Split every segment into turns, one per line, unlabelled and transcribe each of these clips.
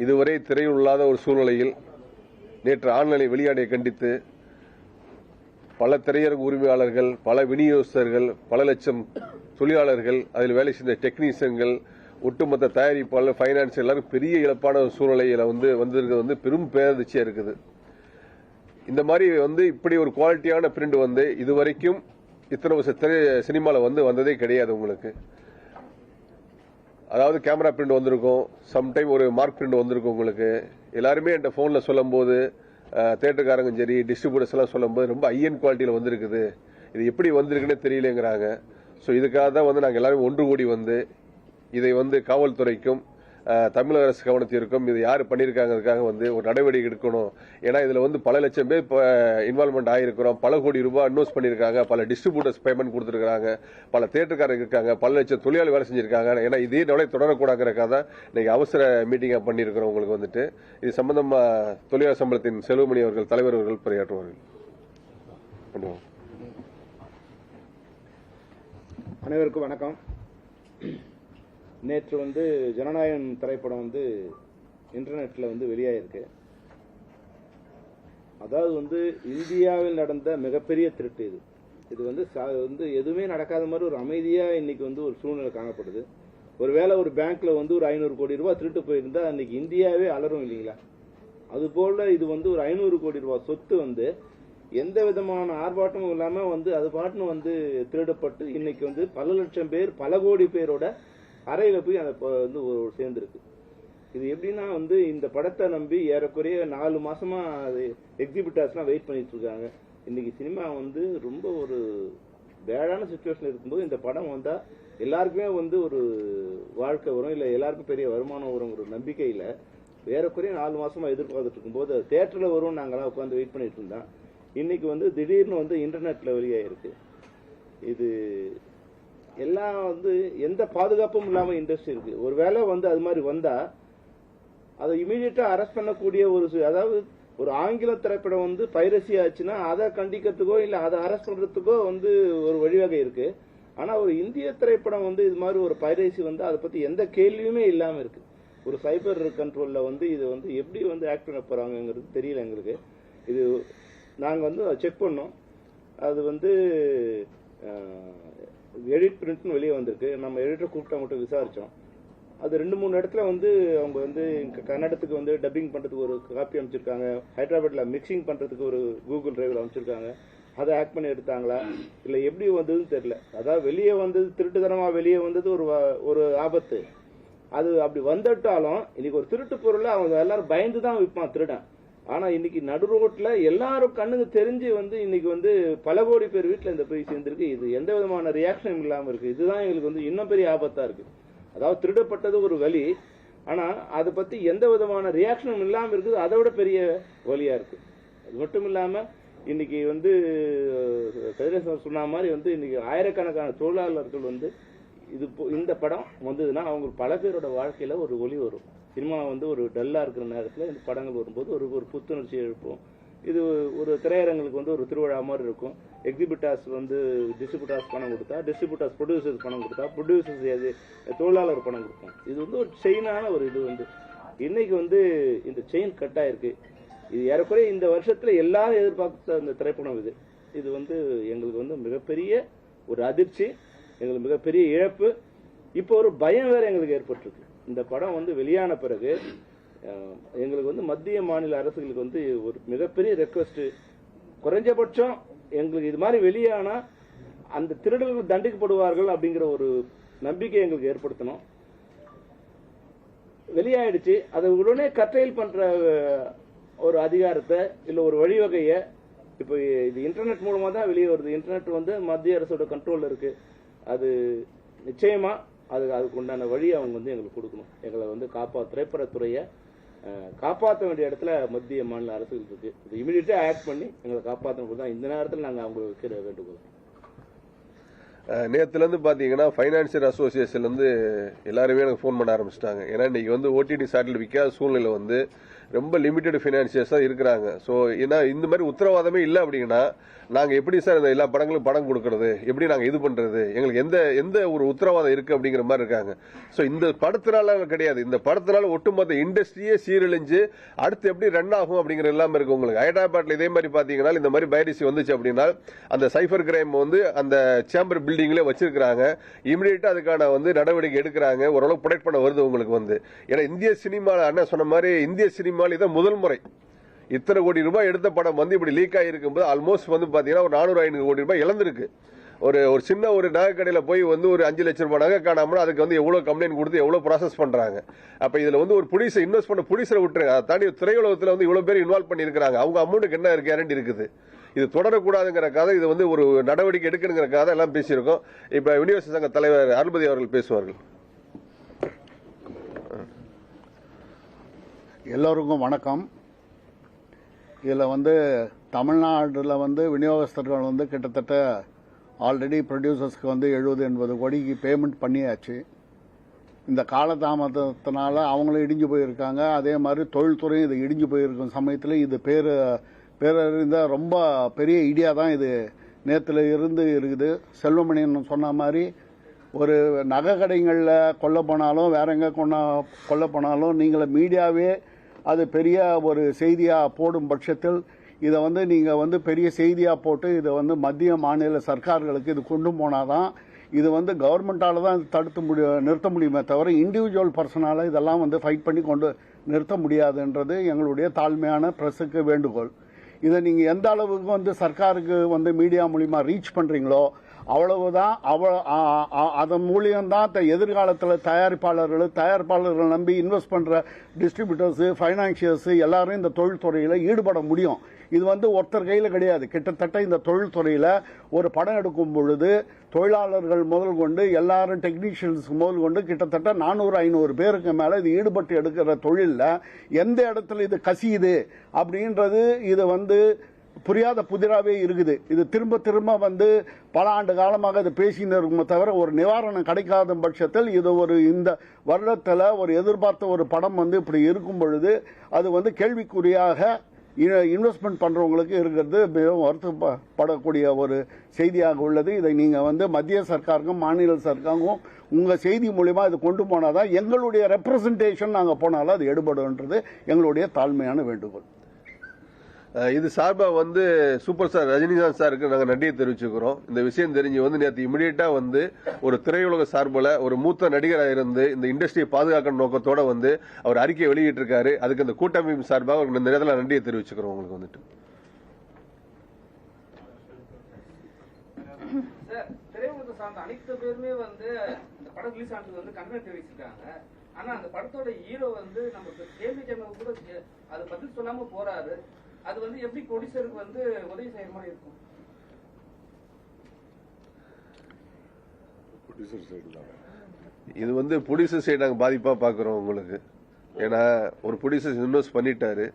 இதுவரை திரையில் இல்லாத ஒரு சூழ்நிலையில் நேற்று ஆழ்நிலை வெளியாடையை கண்டித்து பல திரையரங்கு உரிமையாளர்கள், பல விநியோகஸ்தர்கள், பல லட்சம் தொழிலாளர்கள், அதில் வேலை செய்த டெக்னீஷியன்கள், ஒட்டுமொத்த தயாரிப்பாளர், பைனான்ஸ் எல்லாரும் பெரிய இழப்பான சூழ்நிலையில வந்திருக்கிறது பெரும் பேரதிர்ச்சியா இருக்குது. இந்த மாதிரி இப்படி ஒரு குவாலிட்டியான பிரிண்ட் இதுவரைக்கும் இத்தனை வருஷ சினிமாவில் வந்ததே கிடையாது. உங்களுக்கு அதாவது கேமரா பிரிண்ட் வந்திருக்கும், சம்டைம் ஒரு மார்க் பிரிண்ட் வந்திருக்கும். உங்களுக்கு எல்லாருமே என்கிட்ட போன்ல சொல்லும் போது, தியேட்டருக்காரங்க சரி, டிஸ்ட்ரிபியூட்டர்ஸ் எல்லாம் சொல்லும் போது ரொம்ப ஹையன் குவாலிட்டியில் வந்திருக்குது, இது எப்படி வந்திருக்குன்னு தெரியலங்கிறாங்க. ஸோ இதுக்காக தான் நாங்கள் எல்லாரும் ஒன்று கூடி இதை காவல்துறைக்கும் தமிழக அரசு கவனத்திற்கும் இது யார் பண்ணியிருக்காங்கிறதுக்காக ஒரு நடவடிக்கை எடுக்கணும். ஏன்னா இதுல பல லட்சம் பேர் இன்வால்மெண்ட் ஆகிருக்கிறோம், பல கோடி ரூபாய் இன்வெஸ்ட் பண்ணியிருக்காங்க, பல டிஸ்ட்ரிபியூட்டர்ஸ் பேமெண்ட் கொடுத்துருக்காங்க, பல தியேட்டர்காரங்க இருக்காங்க, பல லட்சம் தொழிலாளி வேலை செஞ்சிருக்காங்க. ஏன்னா இதே நிலை தொடரக்கூடாதுக்காக தான் இன்னைக்கு அவசர மீட்டிங்கா பண்ணியிருக்கிறோம். உங்களுக்கு இது சம்பந்தமா தொழிலாளர் சம்பளத்தின் செல்வமணி அவர்கள், தலைவர் அவர்கள் பணியாற்றுவார்கள்.
அனைவருக்கும் வணக்கம். நேற்று ஜனநாயகம் திரைப்படம் இன்டர்நெட்ல வெளியாயிருக்கு. அதாவது இந்தியாவில் நடந்த மிகப்பெரிய திருட்டு இது எதுவுமே நடக்காத மாதிரி ஒரு அமைதியா இன்னைக்கு ஒரு சூழ்நிலை காணப்படுது. ஒருவேளை ஒரு பேங்க்ல ஒரு 500 கோடி ரூபாய் திருட்டு போயிருந்தா அன்னைக்கு இந்தியாவே அலரும் இல்லைங்களா? அது போல இது ஒரு 500 கோடி ரூபாய் சொத்து எந்த விதமான ஆர்ப்பாட்டமும் இல்லாம அது பாட்டுன்னு திருடப்பட்டு இன்னைக்கு பல லட்சம் பேர், பல கோடி பேரோட அறையில போய் அதை சேர்ந்திருக்கு. இது எப்படின்னா இந்த படத்தை நம்பி ஏறக்குறைய 4 மாசமா எக்ஸிபிட்டர்ஸ்லாம் வெயிட் பண்ணிட்டு இருக்காங்க. இன்னைக்கு சினிமா ரொம்ப ஒரு பேடான சிச்சுவேஷன் இருக்கும்போது இந்த படம் வந்தா எல்லாருக்குமே ஒரு வாழ்க்கை வரும், இல்ல எல்லாருக்கும் பெரிய வருமானம் வரும் ஒரு நம்பிக்கையில ஏறக்குறைய 4 மாசமா எதிர்பார்த்துட்டு இருக்கும்போது தியேட்டர்ல வரும் நாங்கெல்லாம் உட்காந்து வெயிட் பண்ணிட்டு இருந்தோம். இன்னைக்கு திடீர்னு இன்டர்நெட்ல வெளியாயிருக்கு. இது எல்லாம் எந்த பாதுகாப்பும் இல்லாம இண்டஸ்ட்ரி இருக்கு. ஒருவேளை அது மாதிரி வந்தா அதை இமீடியட்டா அரெஸ்ட் பண்ணக்கூடிய அதாவது ஒரு ஆங்கில திரைப்படம் பைரசி ஆச்சுன்னா அதை கண்டிக்கிறதுக்கோ இல்ல அதை அரெஸ்ட் பண்றதுக்கோ ஒரு வழிவகை இருக்கு. ஆனா ஒரு இந்திய திரைப்படம் இது மாதிரி ஒரு பைரசி அதை பத்தி எந்த கேள்வியுமே இல்லாம இருக்கு. ஒரு சைபர் கண்ட்ரோல்ல இது எப்படி ஆக்ட் பண்ண போறாங்கிறது தெரியல எங்களுக்கு. இது நாங்க செக் பண்ணோம். அது எடிட் பிரிண்ட்னு வெளியே வந்திருக்கு. நம்ம எடிட்டர் கூப்பிட்டு மட்டும் விசாரிச்சோம். அது 2-3 இடத்துல அவங்க கன்னடத்துக்கு டப்பிங் பண்றதுக்கு ஒரு காப்பி அமைச்சிருக்காங்க, ஹைதராபாத்ல மிக்சிங் பண்றதுக்கு ஒரு கூகுள் டிரைவர் அமைச்சிருக்காங்க. அதை ஆக்ட் பண்ணி எடுத்தாங்களா இல்ல எப்படி வந்ததுன்னு தெரியல. அதாவது வெளியே வந்தது திருட்டுத்தனமா வெளியே வந்தது ஒரு ஆபத்து. அது அப்படி வந்துட்டாலும் இன்னைக்கு ஒரு திருட்டு பொருளை அவங்க எல்லாரும் பயந்துதான் விற்பான் திருடன். ஆனா இன்னைக்கு நடு ரோட்ல எல்லாரும் கண்ணுக்கு தெரிஞ்சு இன்னைக்கு பல கோடி பேர் வீட்டுல இந்த போய் சேர்ந்திருக்கு. இது எந்த விதமான ரியாக்ஷனும் இல்லாம இருக்கு. இதுதான் எங்களுக்கு இன்னும் பெரிய ஆபத்தா இருக்கு. அதாவது திருடப்பட்டது ஒரு வலி, ஆனா அதை பத்தி எந்த விதமான ரியாக்ஷனும் இல்லாம இருக்குது, அதை விட பெரிய வலியா இருக்கு. அது மட்டும் இல்லாம இன்னைக்கு சொன்ன மாதிரி இன்னைக்கு ஆயிரக்கணக்கான தொழிலாளர்கள் இந்த படம் வந்ததுன்னா அவங்களுக்கு பல பேரோட வாழ்க்கையில ஒரு ஒளி வரும். சினிமா ஒரு டல்லா இருக்கிற நேரத்தில் இந்த படங்கள் வரும்போது ஒரு புத்துணர்ச்சி எழுப்போம். இது ஒரு திரையரங்களுக்கு ஒரு திருவிழா மாதிரி இருக்கும். எக்ஸிபிட்டர்ஸ் டிஸ்ட்ரிபியூட்டர்ஸ் பணம் கொடுத்தா, டிஸ்ட்ரிபியூட்டர்ஸ் ப்ரொடியூசர்ஸ் பணம் கொடுத்தா, ப்ரொடியூசர்ஸ் தொழிலாளர் பணம் கொடுப்போம். இது ஒரு செயினான ஒரு இது இன்னைக்கு இந்த செயின் கட் ஆயிருக்கு. இது ஏறக்குறைய இந்த வருஷத்துல எல்லாரும் எதிர்பார்த்த இந்த திரைப்படம் இது எங்களுக்கு மிகப்பெரிய ஒரு அதிர்ச்சி, எங்களுக்கு மிகப்பெரிய இழப்பு. இப்போ ஒரு பயம் வேற எங்களுக்கு ஏற்பட்டிருக்கு. இந்த படம் வெளியான பிறகு எங்களுக்கு மத்திய மாநில அரசுகளுக்கு ஒரு மிகப்பெரிய ரெக்வஸ்ட், குறைஞ்சபட்சம் எங்களுக்கு இது மாதிரி வெளியானா அந்த திருடர்கள் தண்டிக்கப்படுவார்கள் அப்படிங்கிற ஒரு நம்பிக்கை எங்களுக்கு ஏற்படுத்தணும். வெளியாயிடுச்சு, அதை உடனே கட்டையில் பண்ற ஒரு அதிகாரத்தை இல்ல ஒரு வழிவகையை இப்ப இது இன்டர்நெட் மூலமா தான் வெளியே வருது. இன்டர்நெட் மத்திய அரசோட கண்ட்ரோல்ல இருக்கு. அது நிச்சயமா அதுக்கு உண்டான வழி அவங்க எங்களுக்கு கொடுக்கணும். எங்களை திரைப்படத்துறையை காப்பாற்ற வேண்டிய இடத்துல மத்திய மாநில அரசுகள் இருக்கு. இது இமீடியட்டா ஆக்ட் பண்ணி எங்களை காப்பாற்றணும் தான் இந்த நேரத்தில் நாங்கள் அவங்க வைக்கிற வேண்டுகோள்.
நேத்துல இருந்து பாத்தீங்கன்னா பைனான்சியல் அசோசியேஷன்ல இருந்து எல்லாருமே எனக்கு போன் பண்ண ஆரம்பிச்சிட்டாங்க. ஏன்னா இன்னைக்கு ஓடிடி சாட்டில் விற்காத சூழ்நிலை ரொம்ப லிமிடெட் பைனான்சியர்ஸ் தான் இருக்கிறாங்க. ஸோ ஏன்னா இந்த மாதிரி உத்தரவாதமே இல்லை அப்படின்னா நாங்க எப்படி சார் இந்த எல்லா படங்களும் படம் கொடுக்கறது, எப்படி நாங்க இது பண்றது, எங்களுக்கு எந்த எந்த ஒரு உத்தரவாதம் இருக்கு அப்படிங்கிற மாதிரி இருக்காங்க. ஸோ இந்த படத்தினால கிடையாது, இந்த படத்தினால ஒட்டுமொத்த இண்டஸ்ட்ரியே சீரழிஞ்சு அடுத்து எப்படி ரன் ஆகும் அப்படிங்கிற எல்லாமே இருக்கு. உங்களுக்கு ஹைதராபாத்ல இதே மாதிரி பாத்தீங்கன்னா இந்த மாதிரி பைரசி வந்துச்சு அப்படின்னா அந்த சைபர் கிரைம் வந்து அந்த சேம்பர் பில்டிங்லேயே வச்சிருக்காங்க. இமிடியேட்டா அதுக்கான நடவடிக்கை எடுக்கிறாங்க. ஓரளவு ப்ரொடெக்ட் பண்ண வருது உங்களுக்கு ஏன்னா இந்திய சினிமா அண்ணா சொன்ன மாதிரி இந்திய சினிமாவில் இதான் முதல் முறை இத்தனை கோடி ரூபாய் எடுத்த படம் இப்படி லீக் ஆகிருக்கும் போது ஆல்மோஸ்ட் பாத்தீங்கன்னா ஒரு 400-500 கோடி ரூபாய் இழந்திருக்கு. ஒரு சின்ன ஒரு நகை கடையில போய் ஒரு 5 லட்சம் ரூபாய் நகை காணாமல் அதுக்கு எவ்வளவு கம்ப்ளைண்ட் கொடுத்து எவ்வளவு ப்ராசஸ் பண்றாங்க. அப்ப இதுல ஒரு புடிசை இன்வெஸ்ட் பண்ண புடிசரை விட்டுருங்க. அதை தாண்டி திரையுலகத்துல இவ்வளவு பேர் இன்வால்வ் பண்ணிருக்காங்க. அவங்க அமௌண்ட்டுக்கு என்ன கேரண்டி இருக்குது? இது தொடரக்கூடாதுங்கிறக்காக இது ஒரு நடவடிக்கை எடுக்கணுங்கிறக்காக எல்லாம் பேசியிருக்கோம். இப்ப யூனிவர்சிட்டி சங்க தலைவர் அருள்மதி அவர்கள் பேசுவார்கள்.
எல்லோருக்கும் வணக்கம். இதில் தமிழ்நாட்டில் விநியோகஸ்தர்கள் கிட்டத்தட்ட ஆல்ரெடி ப்ரொடியூசர்ஸ்க்கு 70-80 கோடிக்கு பேமெண்ட் பண்ணியாச்சு. இந்த காலதாமதத்தினால அவங்களும் இடிஞ்சு போயிருக்காங்க. அதே மாதிரி தொழில்துறையும் இது இடிஞ்சு போயிருக்கும் சமயத்தில் இது பேரறிந்த ரொம்ப பெரிய ஐடியா தான் இது நேற்றுல இருந்து இருக்குது. செல்வமணியன் சொன்ன மாதிரி ஒரு நகை கடைகளில் கொல்ல போனாலும் வேற எங்கே கொல்ல போனாலும் நீங்கள மீடியாவே அது பெரிய ஒரு செய்தியாக போடும் பட்சத்தில் இதை நீங்கள் பெரிய செய்தியாக போட்டு இதை மத்திய மாநில சர்க்கார்களுக்கு இது கொண்டு போனாதான் இது கவர்மெண்டால தான் நிறுத்த முடியுமே தவிர இண்டிவிஜுவல் பர்சனால இதெல்லாம் ஃபைட் பண்ணி கொண்டு நிறுத்த முடியாதுன்றது எங்களுடைய தாழ்மையான பிரஸுக்கு வேண்டுகோள். இதை நீங்கள் எந்த அளவுக்கு சர்க்காருக்கு மீடியா மூலிமா ரீச் பண்ணுறீங்களோ அவ்வளவுதான். அதன் மூலியம்தான் எதிர்காலத்தில் தயாரிப்பாளர்கள் நம்பி இன்வெஸ்ட் பண்ற டிஸ்ட்ரிபியூட்டர்ஸ், பைனான்சியர்ஸ் எல்லாரும் இந்த தொழில்துறையில் ஈடுபட முடியும். இது ஒருத்தர் கையில் கிடையாது. கிட்டத்தட்ட இந்த தொழில்துறையில் ஒரு படம் எடுக்கும் பொழுது தொழிலாளர்கள் முதல் கொண்டு எல்லாரும் டெக்னீஷியன்ஸ் முதல் கொண்டு கிட்டத்தட்ட 400-500 பேருக்கு மேல இது ஈடுபட்டு எடுக்கிற தொழிலில் எந்த இடத்துல இது கசியுது அப்படின்றது இது புரியாத புதிராவே இருக்குது. இது திரும்ப திரும்ப பல ஆண்டு காலமாக இது பேசின்னு இருக்குமே தவிர ஒரு நிவாரணம் கிடைக்காத பட்சத்தில் இது இந்த வருடத்தில் ஒரு எதிர்பார்த்த ஒரு படம் இப்படி இருக்கும் பொழுது அது கேள்விக்குறியாக இன்வெஸ்ட்மெண்ட் பண்றவங்களுக்கு இருக்கிறது மிகவும் வருத்தப்படக்கூடிய ஒரு செய்தியாக உள்ளது. இதை நீங்க மத்திய சர்க்காருக்கும் மாநில சர்க்காருக்கும் உங்க செய்தி மூலியமா இது கொண்டு போனாதான் எங்களுடைய ரெப்ரசன்டேஷன் நாங்க போனாலும் அது எடுபடுன்றது எங்களுடைய தாழ்மையான வேண்டுகோள்.
இது சார்பா சூப்பர் ஸ்டார் ரஜினிகாந்த் சாருக்கு நாங்க நன்றியை தெரிவிச்சுக்கிறோம். இந்த விஷயம் தெரிஞ்சு நேற்று இமிடியேட்டா ஒரு திரையுலக சார்பில் ஒரு மூத்த நடிகராக இருந்து இந்த இண்டஸ்ட்ரியை பாதுகாக்கணும் நோக்கத்தோட அவர் அறிக்கையை வெளியிட்டு இருக்காரு. அதுக்கு இந்த கூட்டமைப்பு சார்பாக இந்த நேரத்தில் நன்றியை தெரிவிச்சுக்கிறோம். உங்களுக்கு
திரையுலகத்தை சார்ந்த அனைத்து பேருமே இந்த படம் ரிலீஸ் ஆனதுக்கு கண்டனம் தெரிவிச்சிருக்காங்க. ஆனா அந்த படத்தோட ஹீரோ நம்ம கேள்வி கேட்க கூட அது பதில் சொல்லாம போறாரு. அது எப்படி ப்ரொடியூசருக்கு உதவி செய்யற மாதிரி இருக்கும்?
இது ப்ரொடியூசர் சைடு நாங்க பாதிப்பா பாக்குறோம் உங்களுக்கு. ஏன்னா ஒரு ப்ரொடியூசர் இன்வெஸ்ட் பண்ணிட்டாரு,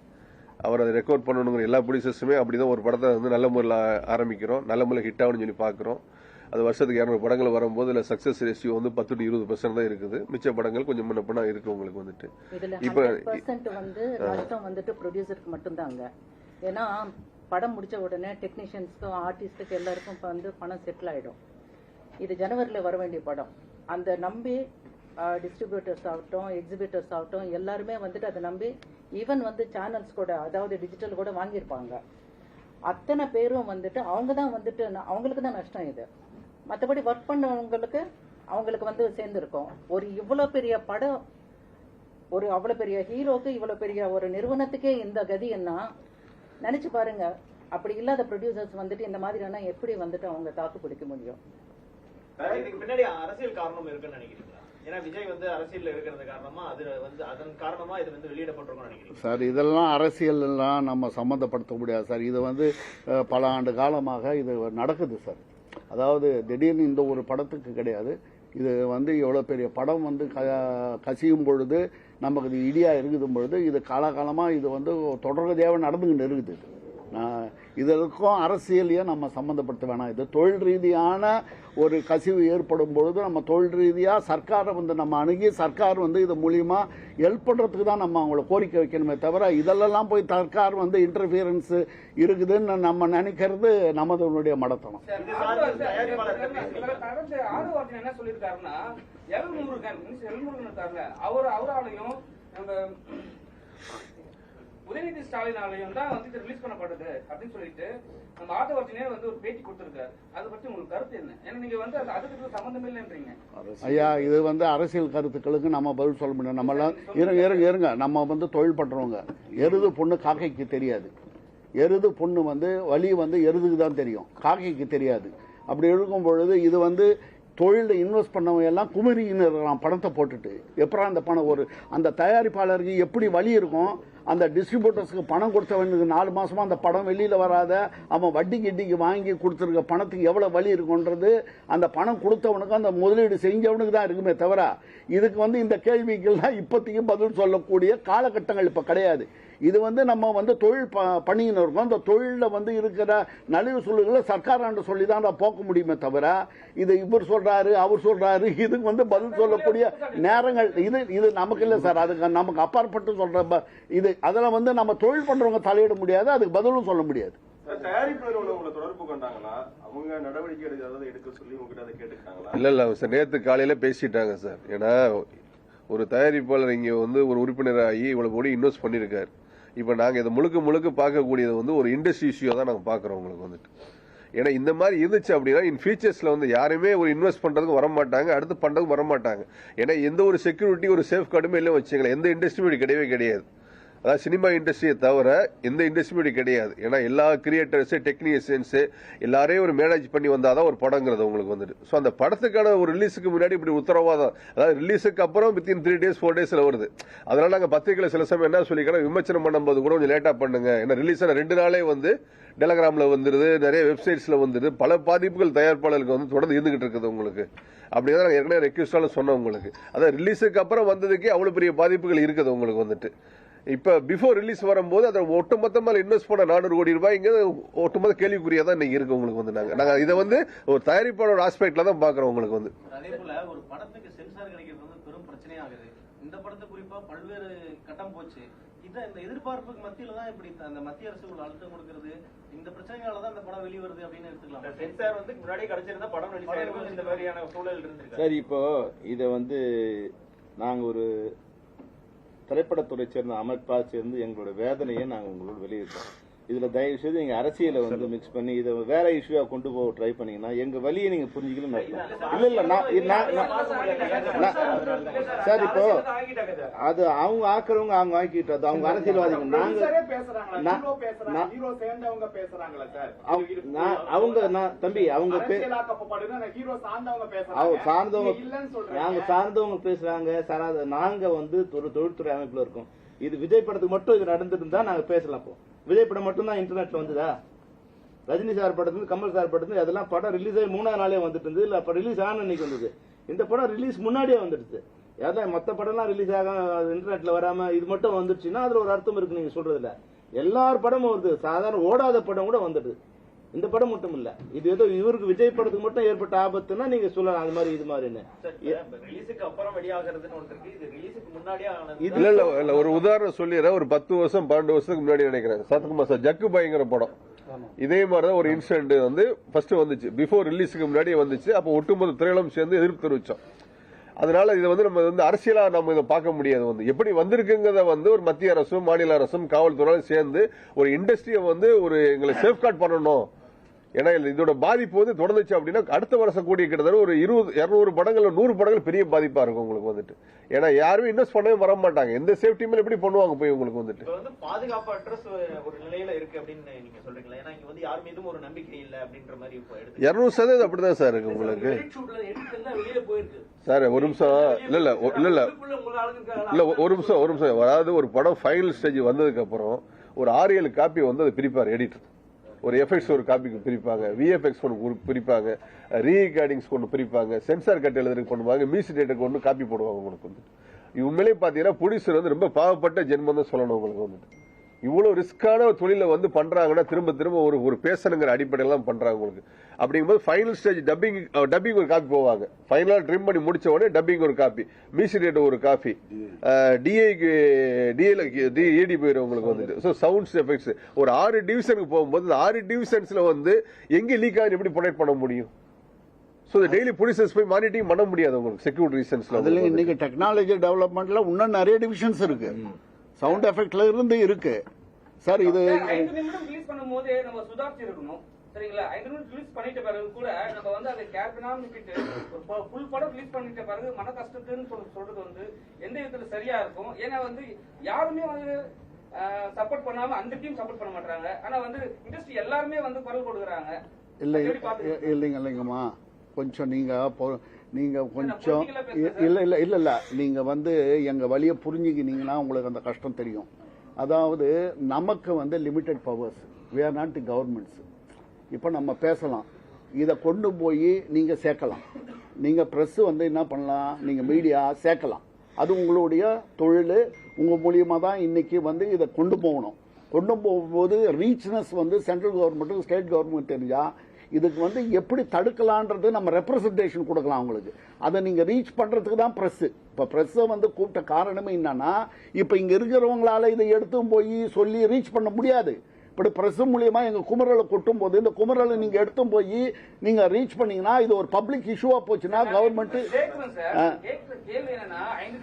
அவர் அதை ரெக்கார்ட் பண்ணணுங்கிற எல்லா ப்ரொடியூசர்ஸுமே அப்படிதான் ஒரு படத்தை நல்ல முறையில் ஆரம்பிக்கிறோம், நல்ல முறையில் ஹிட் ஆகணும்னு சொல்லி பாக்குறோம். அது வருஷத்துக்கு 200 படங்கள் வரும்போது இல்ல சக்சஸ் ரேஷியோ 10-20% தான் இருக்குது. மிச்ச படங்கள் கொஞ்சம் முன்ன பின்ன இருக்கு உங்களுக்கு.
இப்ப நஷ்டம் ப்ரொடியூசருக்கு மட்டும்தாங்க. ஏன்னா படம் முடிச்ச உடனே டெக்னீஷியன்ஸ்க்கும் ஆர்டிஸ்டுக்கு எல்லாருக்கும் பணம் செட்டில் ஆயிடும். இது ஜனவரியில் வர வேண்டிய படம். அந்த நம்பி டிஸ்ட்ரிபியூட்டர்ஸ் ஆகட்டும், எக்ஸிபிட்டர்ஸ் ஆகட்டும், எல்லாருமே அதை நம்பி ஈவன் சேனல்ஸ் கூட, அதாவது டிஜிட்டல் கூட வாங்கியிருப்பாங்க. அத்தனை பேரும் அவங்க தான் அவங்களுக்கு தான் நஷ்டம் இது. மற்றபடி ஒர்க் பண்ணவங்களுக்கு அவங்களுக்கு சேர்ந்துருக்கும். ஒரு இவ்வளவு பெரிய படம், ஒரு அவ்வளவு பெரிய ஹீரோக்கு, இவ்வளவு பெரிய ஒரு நிறுவனத்துக்கே இந்த கதி என்ன நினைச்சு பாருங்க. அப்படி இல்லாத ப்ரொடியூசர்ஸ் இந்த மாதிரியான எப்படி அவங்க தாக்கு பிடிக்க முடியும்?
இதுக்கு பின்னாடி அரசியல் காரணம் இருக்குன்னு நினைக்கிறீங்களா? ஏன்னா விஜய் அரசியல் இருக்கிறது காரணமா அது அதன் காரணமா இது வெளியிடப்பட்டிருக்கும் நினைக்கிறீங்க
சார்? இதெல்லாம் அரசியல் எல்லாம் நம்ம சம்மந்தப்படுத்த முடியாது சார். இது பல ஆண்டு காலமாக இது நடக்குது சார். அதாவது திடீர்னு இந்த ஒரு படத்துக்கு கிடையாது. இது எவ்வளவு பெரிய படம் கசியும் பொழுது நமக்கு இது இடியா இருக்குது பொழுது இது காலகாலமா இது தொடர்கதையாக நடந்துகிட்டு இருக்குது. இதற்கும் அரசியலையும் நம்ம சம்பந்தப்படுத்த வேணாம். இது தொழில் ரீதியான ஒரு கசிவு ஏற்படும் பொழுது நம்ம தொழில் ரீதியாக சர்க்காரை நம்ம அணுகி சர்க்கார் இது மூலியமா ஹெல்ப் பண்றதுக்கு தான் நம்ம அவங்கள கோரிக்கை வைக்கணுமே தவிர இதெல்லாம் போய் சர்க்கார் இன்டர்ஃபியரன்ஸ் இருக்குதுன்னு நம்ம நினைக்கிறது நமதனுடைய மடத்தனம்.
என்ன சொல்லியிருக்காருன்னா அவராலையும் உதயநிதி ஸ்டாலினாலையும் தான் இது ரிலீஸ் பண்ணப்படுது அப்படின்னு சொல்லிட்டு நம்ம ஆதவர்ஜனே ஒரு பேட்டி கொடுத்திருக்காரு. அதை பத்தி உங்களுக்கு கருத்து என்ன? ஏன்னா நீங்க அதுக்கு சம்பந்தம் இல்லைன்றீங்க.
ஐயா, இது அரசியல் கருத்துக்களுக்கு நம்ம பதில் சொல்ல முடியும். நம்ம எல்லாம் இருங்க நம்ம தொழில் பண்றவங்க. எருது பொண்ணு காக்கைக்கு தெரியாது. எருது பொண்ணு வலி எருதுக்கு தான் தெரியும், காக்கைக்கு தெரியாது. அப்படி இருக்கும் பொழுது இது தொழில இன்வெஸ்ட் பண்ணவங்க எல்லாம் குமரின்னு பணத்தை போட்டுட்டு எப்பறம் அந்த பணம் அந்த தயாரிப்பாளருக்கு எப்படி வழி இருக்கும், அந்த டிஸ்ட்ரிபியூட்டர்ஸ்க்கு பணம் கொடுத்தவனுக்கு 4 மாசமா அந்த படம் வெளியில வராத அவன் வட்டி கிட்டிக்கு வாங்கி கொடுத்துருக்க பணத்துக்கு எவ்வளவு வழி இருக்குன்றது அந்த பணம் கொடுத்தவனுக்கு அந்த முதலீடு செஞ்சவனுக்கு தான் இருக்குமே தவிர இதுக்கு இந்த கேள்விக்கெல்லாம் இப்போதைக்கு பதில் சொல்லக்கூடிய காலகட்டங்கள் இப்ப கிடையாது. இது நம்ம தொழில் பண்ணின்னு இருக்கோம். அந்த தொழில இருக்கிற நலிவு சொல்லுகளை சர்க்காராண்டு சொல்லி தான் போக்க முடியுமே தவிர இது இவர் சொல்றாரு அவர் சொல்றாரு இதுக்கு பதில் சொல்லக்கூடிய நேரங்கள் இது நமக்கு இல்லை சார். அதுக்கு நமக்கு அப்பாற்பட்டு சொல்ற இது அதில் நம்ம தொழில் பண்றவங்க தலையிட முடியாது, அதுக்கு பதிலும் சொல்ல முடியாது.
தொடர்பு கொண்டாங்களா? அவங்க நடவடிக்கை எடுக்க சொல்லி உங்ககிட்ட அதை கேட்டுக்கிட்டாங்களா?
இல்ல சார், நேற்று காலையில பேசிட்டாங்க சார். ஏன்னா ஒரு தயாரிப்பாளர் இங்க ஒரு உறுப்பினராகி இவ்வளவு கோடி இன்வெஸ்ட் பண்ணிருக்காரு. இப்ப நாங்க இதை முழுக்க பார்க்கக்கூடியது ஒரு இண்டஸ்ட்ரி இஷ்யூ தான் நாங்க பாக்குறோம் உங்களுக்கு ஏன்னா இந்த மாதிரி இருந்துச்சு அப்படின்னா இன் ஃபியூச்சர்ஸ்ல யாருமே ஒரு இன்வெஸ்ட் பண்றதுக்கு வர மாட்டாங்க, அடுத்து பண்றதுக்கு வர மாட்டாங்க. ஏன்னா எந்த ஒரு செக்யூரிட்டி ஒரு சேஃப் கார்டுமே இல்லை வச்சுங்களேன். எந்த இண்டஸ்ட்ரியும் கிடையவே கிடையாது. அதாவது சினிமா இண்டஸ்ட்ரியை தவிர எந்த இண்டஸ்ட்ரியும் கிடையாது. ஏன்னா எல்லா கிரியேட்டர்ஸ் டெக்னீஷியன்ஸ் எல்லாரையும் ஒரு மேனேஜ் பண்ணி வந்தாதான் ஒரு படங்கிறது உங்களுக்கு ஸோ அந்த படத்துக்கான ஒரு ரிலீஸுக்கு முன்னாடி இப்படி உத்தரவாதம், அதாவது ரிலீஸுக்கு அப்புறம் வித்தின் 3 days 4 days வருது. அதனால நாங்கள் பத்திரிகையில் சில சமயம் என்ன சொல்லிக்கிறோம், விமர்சனம் பண்ணும்போது கூட கொஞ்சம் லேட்டா பண்ணுங்க. ஏன்னா ரிலீஸ் 2 நாளே டெலகிராம்ல வந்துருது, நிறைய வெப்சைட்ஸ்ல வந்துருது, பல பாதிப்புகள் தயாரிப்பாளருக்கு தொடர்ந்து இருந்துகிட்டு இருக்குது உங்களுக்கு. அப்படிதான் நாங்கள் ஏற்கனவே ரெக்வஸ்டாலும் சொன்னோம் உங்களுக்கு. அதாவது ரிலீஸுக்கு அப்புறம் வந்ததுக்கே அவ்வளவு பெரிய பாதிப்புகள் இருக்குது உங்களுக்கு இப்ப பிஃபோர் ரிலீஸ் வரும்போது அதை ஒட்டுமொத்தமா இன்வெஸ்ட் பண்ண 400 கோடி ரூபாய் இங்க ஒட்டுமொத்த கேள்விக்குறியா தான் இன்னைக்கு இருக்கு உங்களுக்கு நாங்க இதை ஒரு தயாரிப்பாளர் ஆஸ்பெக்ட்ல தான் பாக்குறோம் உங்களுக்கு
அதே போல ஒரு படத்துக்கு சென்சார் கிடைக்கிறது பெரும் பிரச்சனையாகுது. இந்த படத்தை குறிப்பா பல்வேறு கட்டம் போச்சு. இந்த எதிர்பார்ப்புக்கு மத்தியில தான் இப்படி அந்த மத்திய அரசு ஒரு அழுத்தம் கொடுக்கிறது. இந்த பிரச்சனையால தான் இந்த படம் வெளிவருது அப்படின்னு எடுத்துக்கலாம். சென்சார் முன்னாடி கிடைச்சிருந்தா படம் வெளியே இந்த மாதிரியான சூழல் இருந்திருக்கு.
சரி, இப்போ இதை நாங்க ஒரு திரைப்படத்துறை சேர்ந்த அமைப்பா சேர்ந்து எங்களோட வேதனையை நாங்கள் உங்களோட வெளியிட்டோம். இதுல தயவு செய்து நீங்க அரசியலை மிக்ஸ் பண்ணி இதை வேற இஷ்யூவா கொண்டு போக ட்ரை பண்ணீங்கன்னா எங்க வழியை நீங்க புரிஞ்சுக்கணும். சார், இப்போ அது அவங்க ஆக்குறவங்க அவங்க ஆக்கிட்டு அவங்க அரசியல்வாதிகள் தம்பி அவங்க சார்ந்தவங்க பேசுறாங்க சார். நாங்க ஒரு தொழில்துறை அமைப்புல இருக்கோம். இது விஜய் படத்துக்கு மட்டும் இது நடந்துருந்தா நாங்க பேசலாம். இப்போ விஜய் படம் மட்டும் தான் இன்டர்நெட்ல வந்ததா? ரஜினி சார் படத்துல கமல் சார் படத்துல அதெல்லாம் படம் ரிலீஸ் ஆகி 3ஆவது நாளே வந்துட்டு இருந்தது. இல்ல அப்ப ரிலீஸ் ஆன அன்னைக்கு வந்தது. இந்த படம் ரிலீஸ் முன்னாடியே வந்துடுது. அதான் மத்த படம்லாம் ரிலீஸ் ஆக இன்டர்நெட்ல வராம இது மட்டும் வந்துருச்சுன்னா அதுல ஒரு அர்த்தம் இருக்கு நீங்க சொல்றதுல. எல்லார் படமும் வருது, சாதாரண ஓடாத படம் கூட வந்துடுது. இந்த படம் மட்டும் இல்ல, இது ஏதோ இவருக்கு விஜய் படத்துக்கு மட்டும் ஏற்பட்ட ஆபத்துன்னா நீங்க சொல்லலாம் அது மாதிரி இது மாதிரின்னு.
இல்ல ஒரு உதாரணம் சொல்லிடுறேன். ஒரு 10 வருஷம் 12 வருஷத்துக்கு முன்னாடி நினைக்கிறேன் சத்குமார் சார் ஜக்கு பாய்ங்கிற படம் இதே மாதிரிதான் ஒரு இன்சிடென்ட் ஃபர்ஸ்ட் வந்துச்சு. பிஃபோர் ரிலீஸுக்கு முன்னாடி வந்துச்சு. அப்போ ஒட்டுமொத்த திரையிலும் சேர்ந்து எதிர்ப்பு தெரிவிச்சோம். அதனால இதை நம்ம அரசியலா நம்ம இதை பார்க்க முடியாது. எப்படி வந்திருக்குங்கிறத ஒரு மத்திய அரசும் மாநில அரசும் காவல்துறையும் சேர்ந்து ஒரு இண்டஸ்ட்ரியை ஒரு எங்களை சேஃப்கார்ட் பண்ணணும். ஏன்னா இதோட பாதிப்பு தொடர்ந்துச்சு அப்படின்னா அடுத்த வருஷம் கூடிய கிட்டத்தட்ட ஒரு 200 படங்கள் 100 படங்கள் பெரிய பாதிப்பா இருக்கும் உங்களுக்கு ஏன்னா யாருமே இன்வெஸ்ட் பண்ணவே வர மாட்டாங்க. எந்த சேஃப்டி மேல எப்படி பண்ணுவாங்க போய் உங்களுக்கு
பாதுகாப்பற்ற ஒரு நிலையில இருக்கு அப்படின்னு நீங்க சொல்றீங்களா? ஏன்னா இங்க யார் மீதும் ஒரு நம்பிக்கை இல்ல அப்படின்ற மாதிரி
200% அப்படிதான் சார் இருக்கு உங்களுக்கு. சார் ஒரு நிமிஷம் இல்ல ஒரு நிமிஷம் அதாவது ஒரு படம் ஃபைனல் ஸ்டேஜ் வந்ததுக்கு அப்புறம் ஒரு 6-7 காப்பி அதை பிரிப்பார் எடிட்டர். ஒரு எஃபெக்ட்ஸ் ஒரு காப்பிக்கு பிரிப்பாங்க, விஎஃப்எக்ஸ் ஒன்று பிரிப்பாங்க, ரீகார்டிங்ஸ் ஒன்று பிரிப்பாங்க, சென்சார் கட் எழுதுறதுக்கு பண்ணுவாங்க, மியூசிக் டேட்டருக்கு ஒன்று காப்பி போடுவாங்க உங்களுக்கு உண்மையிலேயே பாத்தீங்கன்னா ப்ரொடியூசர் ரொம்ப பாவப்பட்ட ஜென்மம் தான் சொல்லணும் உங்களுக்கு இவ்வளவு ரிஸ்கான ஒரு தொழில வந்து பண்றாங்கன்னா திரும்ப திரும்ப ஒரு பேசணுங்கிற அடிப்படையில தான் பண்றாங்க உங்களுக்கு. அப்படிங்கும்போது ஃபைனல் ஸ்டேஜ் டப்பிங் ஒரு காப்பி போவாங்க. ஃபைனலா ட்ரிம் பண்ணி முடிச்ச உடனே டப்பிங் ஒரு காப்பி, மியூசிக் ஒரு காப்பி, ஏடி போயிடும் உங்களுக்கு வந்துட்டு. ஸோ சவுண்ட்ஸ் எஃபெக்ட்ஸ் ஒரு 6 டிவிஷனுக்கு போகும்போது 6 டிவிஷன்ஸ்ல வந்து எங்க லீக் ஆகுது எப்படி ப்ரொடெக்ட் பண்ண முடியும்? ஸோ டெய்லி போலீசர்ஸ் போய் மானிட்டரிங் பண்ண முடியாது உங்களுக்கு செக்யூரிட்டி ரீசன்ஸ்ல.
அதுல இன்னைக்கு டெக்னாலஜி டெவலப்மெண்ட்ல இன்னும் நிறைய டிவிஷன்ஸ் இருக்கு, சவுண்ட் எஃபெக்ட்ல இருந்து இருக்கு சார். இது
5 நிமிடம் ரிலீஸ் பண்ணும்போது நம்ம சுதாரிச்சு இருக்கணும் சரிங்களா. 5 நிமிடம் ரிலீஸ் பண்ணிட்ட பிறகு கூட நம்ம வந்து அதை கேர் பண்ணாம விட்டுட்டு ஒரு ஃபுல் படம் ரிலீஸ் பண்ணிட்ட பிறகு மன கஷ்டத்துன்னு சொல்றது வந்து எந்த விதத்துல சரியா இருக்கும்? ஏன்னா வந்து யாருமே வந்து சப்போர்ட் பண்ணாம அந்த டீம் சப்போர்ட் பண்ண மாட்டாங்க. ஆனா வந்து இண்டஸ்ட்ரி எல்லாருமே வந்து குரல் கொடுக்குறாங்க.
இல்லைங்கம்மா, கொஞ்சம் நீங்க கொஞ்சம் இல்ல நீங்க வந்து எங்க வழியை புரிஞ்சுக்கினீங்கன்னா உங்களுக்கு அந்த கஷ்டம் தெரியும். அதாவது நமக்கு வந்து limited powers, we are not the governments. இப்ப நம்ம பேசலாம், இதை கொண்டு போய் நீங்க சேர்க்கலாம். நீங்க பிரஸ் வந்து என்ன பண்ணலாம், நீங்க மீடியா சேர்க்கலாம். அது உங்களுடைய தொழில், உங்க மூலியமா தான் இன்னைக்கு வந்து இதை கொண்டு போகணும். கொண்டு போகும்போது ரீச்னஸ் வந்து சென்ட்ரல் கவர்மெண்ட் ஸ்டேட் கவர்மெண்ட் தெரிஞ்சா இதுக்கு வந்து எப்படி தடுக்கலான்றது நம்ம ரெப்ரசன்டேஷன் கொடுக்கலாம் அவங்களுக்கு. அதை நீங்க ரீச் பண்றதுக்கு தான் பிரஸ். இப்ப பிரஸ் வந்து கூப்பிட்ட காரணமே என்னன்னா, இப்ப இங்க இருக்கிறவங்களால இதை எடுத்தும் போய் சொல்லி ரீச் பண்ண முடியாது. இப்படி பிரஸ் மூலியமா எங்க குமரலை கொட்டும் போது இந்த குமரலை நீங்க எடுத்தும் போய் நீங்க ரீச் பண்ணீங்கன்னா இது ஒரு பப்ளிக் இஷ்யூவா போச்சுன்னா கவர்மெண்ட்
கேள்வி என்னன்னா 5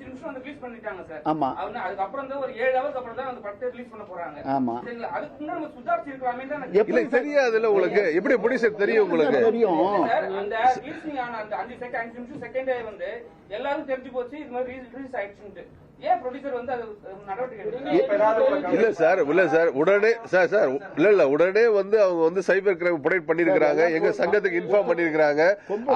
நிமிஷம் வந்து ரிலீஸ் பண்ணிட்டாங்க சார்.
ஆமா,
அதுக்கப்புறம் தான் ஒரு 7 ஹவர்ஸ் அப்புறம் தான் அந்த படத்தை ரிலீஸ் பண்ண போறாங்க.
ஆமா,
அதுக்கு முன்னாடி நம்ம சுதாரிச்சு இருக்கலாமே தான்.
இல்ல தெரியாதுல்ல உங்களுக்கு, எப்படி ப்ரொடியூசர் தெரியும் உங்களுக்கு?
தெரியும்.
அந்த ரிலீஸ் ஆன அந்த 5 நிமிஷம் செகண்ட் வந்து எல்லாரும் தெரிஞ்சு போச்சு இது மாதிரி ரிலீஸ் ஆயிடுச்சுன்னு. ஏன் ப்ரொடியூசர் வந்து அது நடவடிக்கை
இல்ல சார் உடனே சார் இல்ல உடனே வந்து அவங்க வந்து சைபர் கிரைம் ப்ரொடெக்ட் பண்ணிருக்காங்க, எங்க சங்கத்துக்கு இன்ஃபார்ம் பண்ணிருக்காங்க.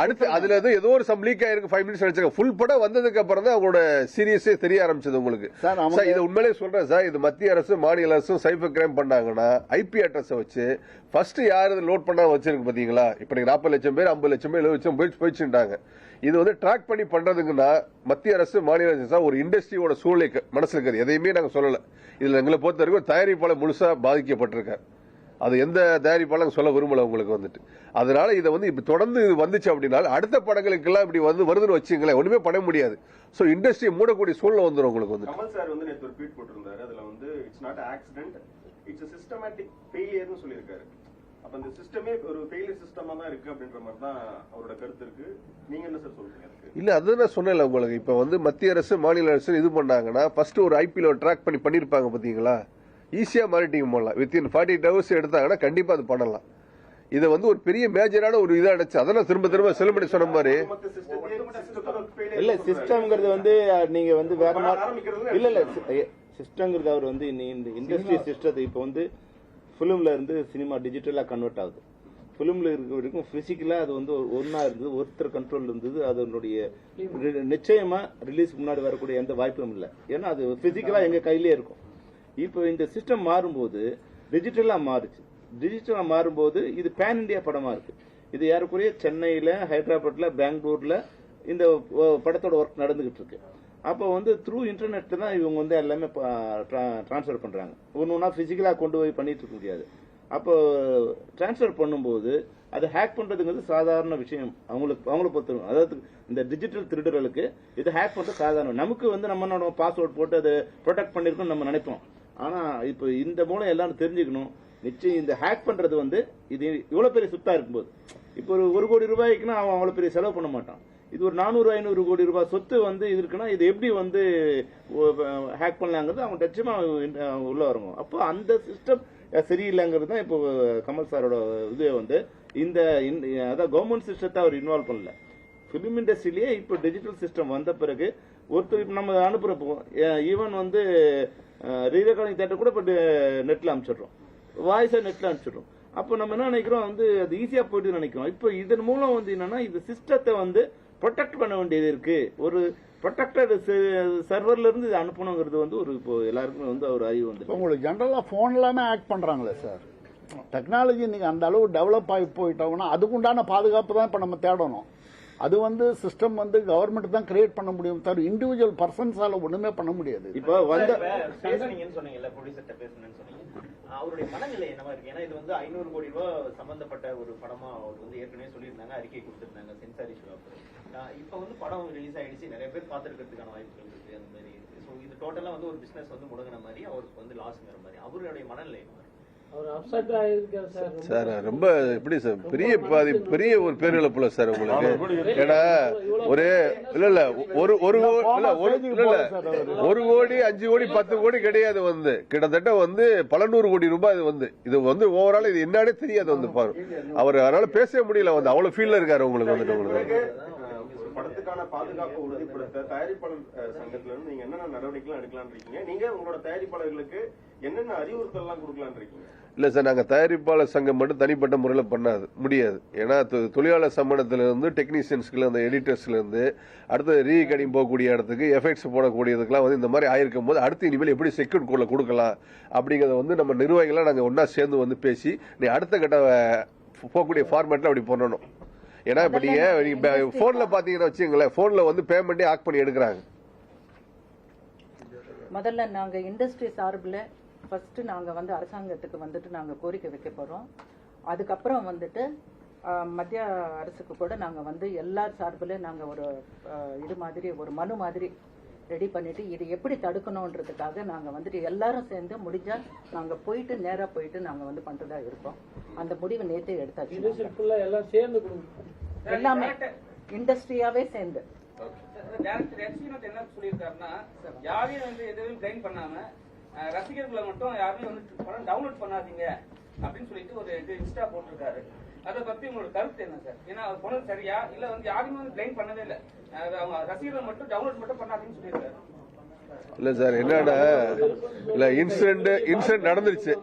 அடுத்து அதுல இருந்து ஏதோ ஒரு சம் லீக் ஆயிருக்கு, 5 மினிட்ஸ் வச்சிருக்காங்க. ஃபுல் படம் வந்ததுக்கு அப்புறம் தான் அவங்களோட சீரியஸே தெரிய ஆரம்பிச்சது உங்களுக்கு. சார் இது உண்மையிலே சொல்றேன் சார், இது மத்திய அரசு மாநில அரசும் சைபர் கிரைம் பண்ணாங்கன்னா ஐபி அட்ரஸ் வச்சு ஃபர்ஸ்ட் யாரு லோட் பண்ணா வச்சிருக்கு பாத்தீங்களா? இப்ப 40 லட்சம் பேர் 50 லட்சம் பேர் 70 லட்சம் போயிடுச்சுட்டாங்க. இது வந்து ட்ராக் பண்ணி பண்றதுக்குன்னா மத்திய அரசு மாநில அரசு ஒரு இண்டஸ்ட்ரியோட சூழ்நிலை மனசுல இருக்கிறது எதையுமே நாங்க சொல்லல. இதுல எங்களை பொறுத்த வரைக்கும் தயாரிப்பாளர் முழுசா பாதிக்கப்பட்டிருக்காரு. அது எந்த தயாரிப்பாளர் சொல்ல விரும்பல உங்களுக்கு வந்துட்டு. அதனால இதை வந்து இப்ப தொடர்ந்து இது வந்துச்சு அப்படின்னா அடுத்த படங்களுக்கு எல்லாம் இப்படி வந்து வருதுன்னு வச்சுங்களேன், ஒண்ணுமே பண்ண முடியாது. சோ இண்டஸ்ட்ரி மூடக்கூடிய சூழ்நிலை வந்துடும் உங்களுக்கு வந்து.
கமல் சார் வந்து நேற்று ஒரு ட்வீட் போட்டிருந்தாரு. அதுல வந்து it's not accident, it's systematic ஃபெயிலியர்னு சொல்லியிருக்காரு. அப்ப இந்த சிஸ்டமே ஒரு ஃபெயிலியர் சிஸ்டமா தான் இருக்கு அப்படின்ற மாதிரி தான் அவரோட கருத்து இருக்கு. நீங்க என்ன சார் சொல்றீங்க?
இல்ல அதுதான் நான் சொன்னேன் உங்களுக்கு. இப்ப வந்து மத்திய அரசு மாநில அரசு இது பண்ணாங்கன்னா ஃபர்ஸ்ட் ஒரு ஐபிஎல் ட்ராக் பண்ணி பண்ணிருப்பாங்க பாத்தீங்களா, ஈஸியா மாறிட்டீங்க போடலாம். வித்தின் 48 ஹவர்ஸ் எடுத்தாங்கன்னா கண்டிப்பா அது பண்ணலாம். இதை வந்து ஒரு பெரிய மேஜரான ஒரு இதா அடைச்சு அதெல்லாம் திரும்ப செல்லுபடி சொன்ன மாதிரி
இல்ல சிஸ்டம்ங்கிறது வந்து நீங்க வந்து வேற மாதிரி இல்ல சிஸ்டம்ங்கிறது அவர் வந்து இந்த இண்டஸ்ட்ரி சிஸ்டத்தை இப்ப வந்து பிலிம்ல இருந்து சினிமா டிஜிட்டலா கன்வெர்ட் ஆகுது. பிலிம்ல இருக்க வரைக்கும் பிசிக்கலா அது வந்து ஒன்னா இருந்தது, ஒருத்தர் கண்ட்ரோல் இருந்தது. அதனுடைய நிச்சயமா ரிலீஸ் முன்னாடி வரக்கூடிய எந்த வாய்ப்பும் இல்லை. ஏன்னா அது பிசிக்கலா எங்க கையிலே இருக்கும். இப்போ இந்த சிஸ்டம் மாறும்போது டிஜிட்டலா மாறுச்சு. டிஜிட்டலா மாறும்போது இது பேன் இண்டியா படமா இருக்கு. இது யாருக்குரிய சென்னையில, ஹைதராபாத்ல, பெங்களூர்ல இந்த படத்தோட ஒர்க் நடந்துகிட்டு இருக்கு. அப்போ வந்து த்ரூ இன்டர்நெட் தான் இவங்க வந்து எல்லாமே டிரான்ஸ்ஃபர் பண்றாங்க. ஒன்னொன்னா பிசிக்கலா கொண்டு போய் பண்ணிட்டு இருக்க முடியாது. அப்போ டிரான்ஸ்ஃபர் பண்ணும்போது அதை ஹேக் பண்றதுங்கிறது சாதாரண விஷயம் அவங்களை பொறுத்தவரைக்கும். அதாவது இந்த டிஜிட்டல் திருடர்களுக்கு இது ஹேக் பண்றது சாதாரணம். நமக்கு வந்து நம்ம பாஸ்வேர்ட் போட்டு அதை ப்ரொடெக்ட் பண்ணிருக்கோம் நம்ம நினைப்போம். ஆனா இப்போ இந்த மூலம் எல்லாரும் தெரிஞ்சுக்கணும், நிச்சயம் இந்த ஹேக் பண்றது வந்து இது இவ்வளவு பெரிய சுத்தா இருக்கும்போது இப்போ ஒரு 1 கோடி ரூபாய்க்குன்னா அவன் அவ்வளவு பெரிய செலவு பண்ண மாட்டான். இது ஒரு 400-500 கோடி ரூபாய் சொத்து வந்து இது இருக்குன்னா இது எப்படி வந்து ஹேக் பண்ணலாங்கிறது அவங்க நிச்சயமா உள்ள வரணும். அப்போ அந்த சிஸ்டம் சரியில்லைங்கிறது தான் இப்போ கமல் சாரோட இது வந்து இந்த அதாவது கவர்மெண்ட் சிஸ்டத்தை அவர் இன்வால்வ் பண்ணல. பிலிம் இண்டஸ்ட்ரியிலேயே இப்போ டிஜிட்டல் சிஸ்டம் வந்த பிறகு ஒருத்தர் இப்போ நம்ம அனுப்புறப்போ ஈவன் வந்து ரீரெக்கார்டிங் தேட்டர் கூட இப்போ நெட்ல அனுப்பிச்சிடுறோம், வாய்ஸை நெட்ல அனுப்பிச்சிடுறோம். அப்போ நம்ம என்ன நினைக்கிறோம் வந்து அது ஈஸியா போயிட்டு நினைக்கிறோம். இப்போ இதன் மூலம் வந்து என்னன்னா இந்த சிஸ்டத்தை வந்து ப்ரொடெக்ட் பண்ண வேண்டியது இருக்கு. ஒரு ப்ரொடெக்டட் சர்வர்ல இருந்து இது அனுப்பணுங்கிறது வந்து ஒரு இப்போ எல்லாருக்குமே வந்து ஒரு அறிவு வந்து
உங்களுக்கு ஜென்ரலா போன் எல்லாமே ஆக்ட் பண்றாங்களே சார். டெக்னாலஜி நீங்க அந்த அளவு டெவலப் ஆகி போயிட்டோம்னா அதுக்குண்டான பாதுகாப்பு தான் இப்ப நம்ம தேடணும். அது வந்து சிஸ்டம் வந்து கவர்மெண்ட் தான் கிரியேட் பண்ண முடியும் தவிர இண்டிவிஜுவல் பர்சன்ஸால ஒண்ணுமே பண்ண முடியாது.
இப்போ வந்த
பேசுனீங்கன்னு சொன்னீங்கல்ல, ப்ரொடியூசர்ட்ட பேசுனேன்னு சொன்னீங்க. அவருடைய மனநிலை என்னவா இருக்கு? ஏன்னா இது வந்து 500 கோடி ரூபாய் சம்பந்தப்பட்ட ஒரு படமா அவர் வந்து ஏற்கனவே சொல்லியிருந்தாங்க, அறிக்கை கொடுத்திருந்தாங்க சென்சார் இஷ்யூ. இப்ப வந்து படம் ரிலீஸ் ஆயிடுச்சு, நிறைய பேர் பார்த்துருக்கிறதுக்கான வாய்ப்புகள் இருக்கு. அந்த மாதிரி ஸோ இது டோட்டலா வந்து ஒரு பிசினஸ் வந்து முடங்கின மாதிரி, அவருக்கு வந்து லாஸ்ங்கிற மாதிரி அவருடைய மனநிலை என்னவா இருக்கு?
சார் ரொம்ப எப்படி சார் பெரிய ஒரு பேரிழப்புல சார் உங்களுக்கு. ஏன்னா ஒரு இல்ல ஒரு 1 கோடி 5 கோடி 10 கோடி கிடையாது, வந்து கிட்டத்தட்ட வந்து பல 100 கோடி ரூபாய். இது வந்து ஓவரால் இது என்னன்னே தெரியாது வந்து பாரு. அவர் அதனால பேசவே முடியல, வந்து அவ்வளவு ஃபீல்ல இருக்காரு உங்களுக்கு வந்துட்டு. உங்களுக்கு
படத்துக்கான பாதுகாப்பு உறுதிப்படுத்த தயாரிப்பாளர் சங்கத்துல இருந்து நீங்க என்னென்ன நடவடிக்கை எடுக்கலாம்னு இருக்கீங்க? நீங்க உங்களோட தயாரிப்பாளர்களுக்கு என்னென்ன அறிவுறுத்தல் எல்லாம் கொடுக்கலாம்னு இருக்கீங்க?
இல்ல சார், நாங்க தயாரிப்பாளர் சங்கம் மட்டும் தனிப்பட்ட முறையில் பண்ணாது முடியாது. ஏன்னா தொழிலாளர் சம்பளத்துல இருந்து டெக்னீஷியன்ஸ்ல இருந்து எடிட்டர்ஸ்ல இருந்து அடுத்து ரீகடிங் போகக்கூடிய இடத்துக்கு எஃபெக்ட்ஸ் போடக்கூடியதுக்கெல்லாம் வந்து இந்த மாதிரி ஆயிருக்கும் போது அடுத்து இனிமேல் எப்படி செக்யூர் கோட்ல கொடுக்கலாம் அப்படிங்கறத வந்து நம்ம நிர்வாகிகளாம் நாங்க ஒன்னா சேர்ந்து வந்து பேசி நீ அடுத்த கட்ட போகக்கூடிய ஃபார்மேட்ல அப்படி பண்ணணும். ஏன்னா இப்ப நீங்க போன்ல பாத்தீங்கன்னா வச்சுங்களேன், போன்ல வந்து பேமெண்டே ஆக் பண்ணி எடுக்கிறாங்க.
முதல்ல நாங்க இண்டஸ்ட்ரி சார்பில் ஃபர்ஸ்ட் நாங்க வந்து அரசாங்கத்துக்கு வந்துட்டு நாங்க கோரிக்கை வைக்க போறோம். அதுக்கப்புறம் வந்துட்டு மத்திய அரசுக்கு கூட நாங்க வந்து எல்லார் சார்பில் நாங்க ஒரு இது மாதிரி ஒரு மனு மாதிரி ரெடி பண்ணிட்டு இது எப்படி தடுக்கணும்ன்றதுக்காக நாங்க வந்துட்டு எல்லாரும் சேர்ந்து முடிஞ்சா நாங்க போயிட்டு நேரா போயிட்டு நாங்க வந்து பண்றதா இருக்கோம். அந்த முடிவு நேற்றே எடுத்தாச்சு. எல்லாமே இண்டஸ்ட்ரியாவே சேர்ந்து
என்ன சொல்லியிருக்காருன்னா, யாரையும் வந்து எதுவும் பிளைன் பண்ணாம ரசிகர்களை மட்டும் யாருமே வந்து படம் டவுன்லோட் பண்ணாதீங்க அப்படின்னு சொல்லிட்டு ஒரு இது இன்ஸ்டா போட்டிருக்காரு. அதை பத்தி உங்களோட கருத்து என்ன சார்? ஏன்னா அவர் போனது சரியா இல்ல வந்து யாருமே வந்து பிளைன் பண்ணவே இல்லை, அவங்க ரசிகர்கள் மட்டும் டவுன்லோட் மட்டும் பண்ணாதீங்கன்னு சொல்லியிருக்காரு.
இல்ல சார், என்னன்னா இல்ல இன்சிடென்ட் நடந்துருச்சு,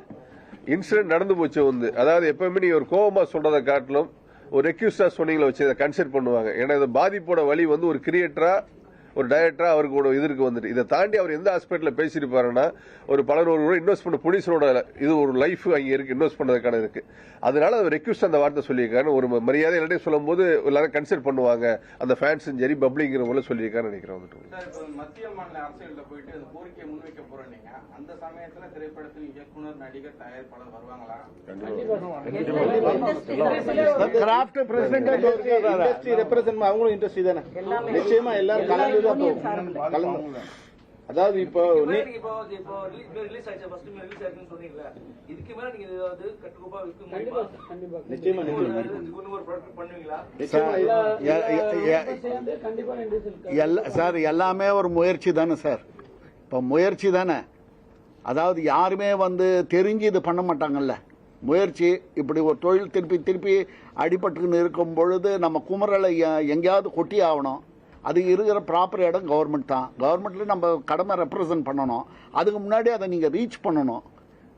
இன்சிடென்ட் நடந்து போச்சு வந்து. அதாவது எப்பவுமே நீங்க ஒரு கோபமா சொல்றதை காட்டிலும் ஒரு ரெக்யூஸ்டா சொன்னீங்களா வச்சு இதை கன்சிடர் பண்ணுவாங்க. ஏன்னா இந்த பாதிப்போட வழி வந்து ஒரு கிரியேட்டரா ஒரு டைரக்டரா அவருக்கு ஒரு இதற்கு வந்துட்டு இதை தாண்டி அவர் எந்த ஹாஸ்பிட்டல பேசியிருப்பாருன்னா ஒரு பல 100 கோடி இன்வெஸ்ட் பண்ண ப்ரொடியூசரோட இது ஒரு லைஃப் அங்கே இருக்கு, இன்வெஸ்ட் பண்ணதுக்கான இருக்கு. அதனால அவர் ரெக்வஸ்ட் அந்த வார்த்தை சொல்லியிருக்காரு. ஒரு மரியாதை எல்லாத்தையும் சொல்லும் போது எல்லாரும் கன்சிடர் பண்ணுவாங்க, அந்த ஃபேன்ஸும் சரி பப்ளிங்கிறவங்கள சொல்லியிருக்காரு நினைக்கிறேன்.
மத்திய மாநில அரசியலில் போயிட்டு அந்த கோரிக்கையை முன்வைக்க போறோம். நீங்க அந்த சமயத்துல திரைப்படத்தில் இயக்குனர் நடிகர் தயாரிப்பாளர் வருவாங்களா?
கிராஃப்ட் பிரசிடென்ட்
இண்டஸ்ட்ரி ரெப்ரசன்ட் அவங்களும் இண்டஸ்ட்ரி தானே, நிச்சயமா எல்லாரும் கலந்து. அதாவது இப்போ
ரிலீஸ் ஆயிடுச்சு, ஃபர்ஸ்ட் ரிலீஸ் ஆயிருக்குன்னு சொன்னீங்களா, இதுக்கு மேல நீங்க ஏதாவது கட்டுக்கோப்பா விற்க முடியுமா?
நிச்சயமா
ஒரு ப்ராடக்ட் பண்ணுவீங்களா?
சார் எல்லாமே ஒரு முயற்சி தானே சார். இப்ப முயற்சி தானே, அதாவது யாருமே வந்து தெரிஞ்சு இது பண்ண மாட்டாங்கல்ல. முயற்சி இப்படி ஒரு தொழில் திருப்பி அடிபட்டுன்னு இருக்கும் பொழுது நம்ம குமரலை எங்கேயாவது கொட்டி ஆகணும். அது இருக்கிற ப்ராப்பர் இடம் கவர்மெண்ட் தான். கவர்மெண்ட்ல நம்ம கடமை ரெப்ரசன்ட் பண்ணணும். அதுக்கு முன்னாடி அதை நீங்க ரீச் பண்ணணும்.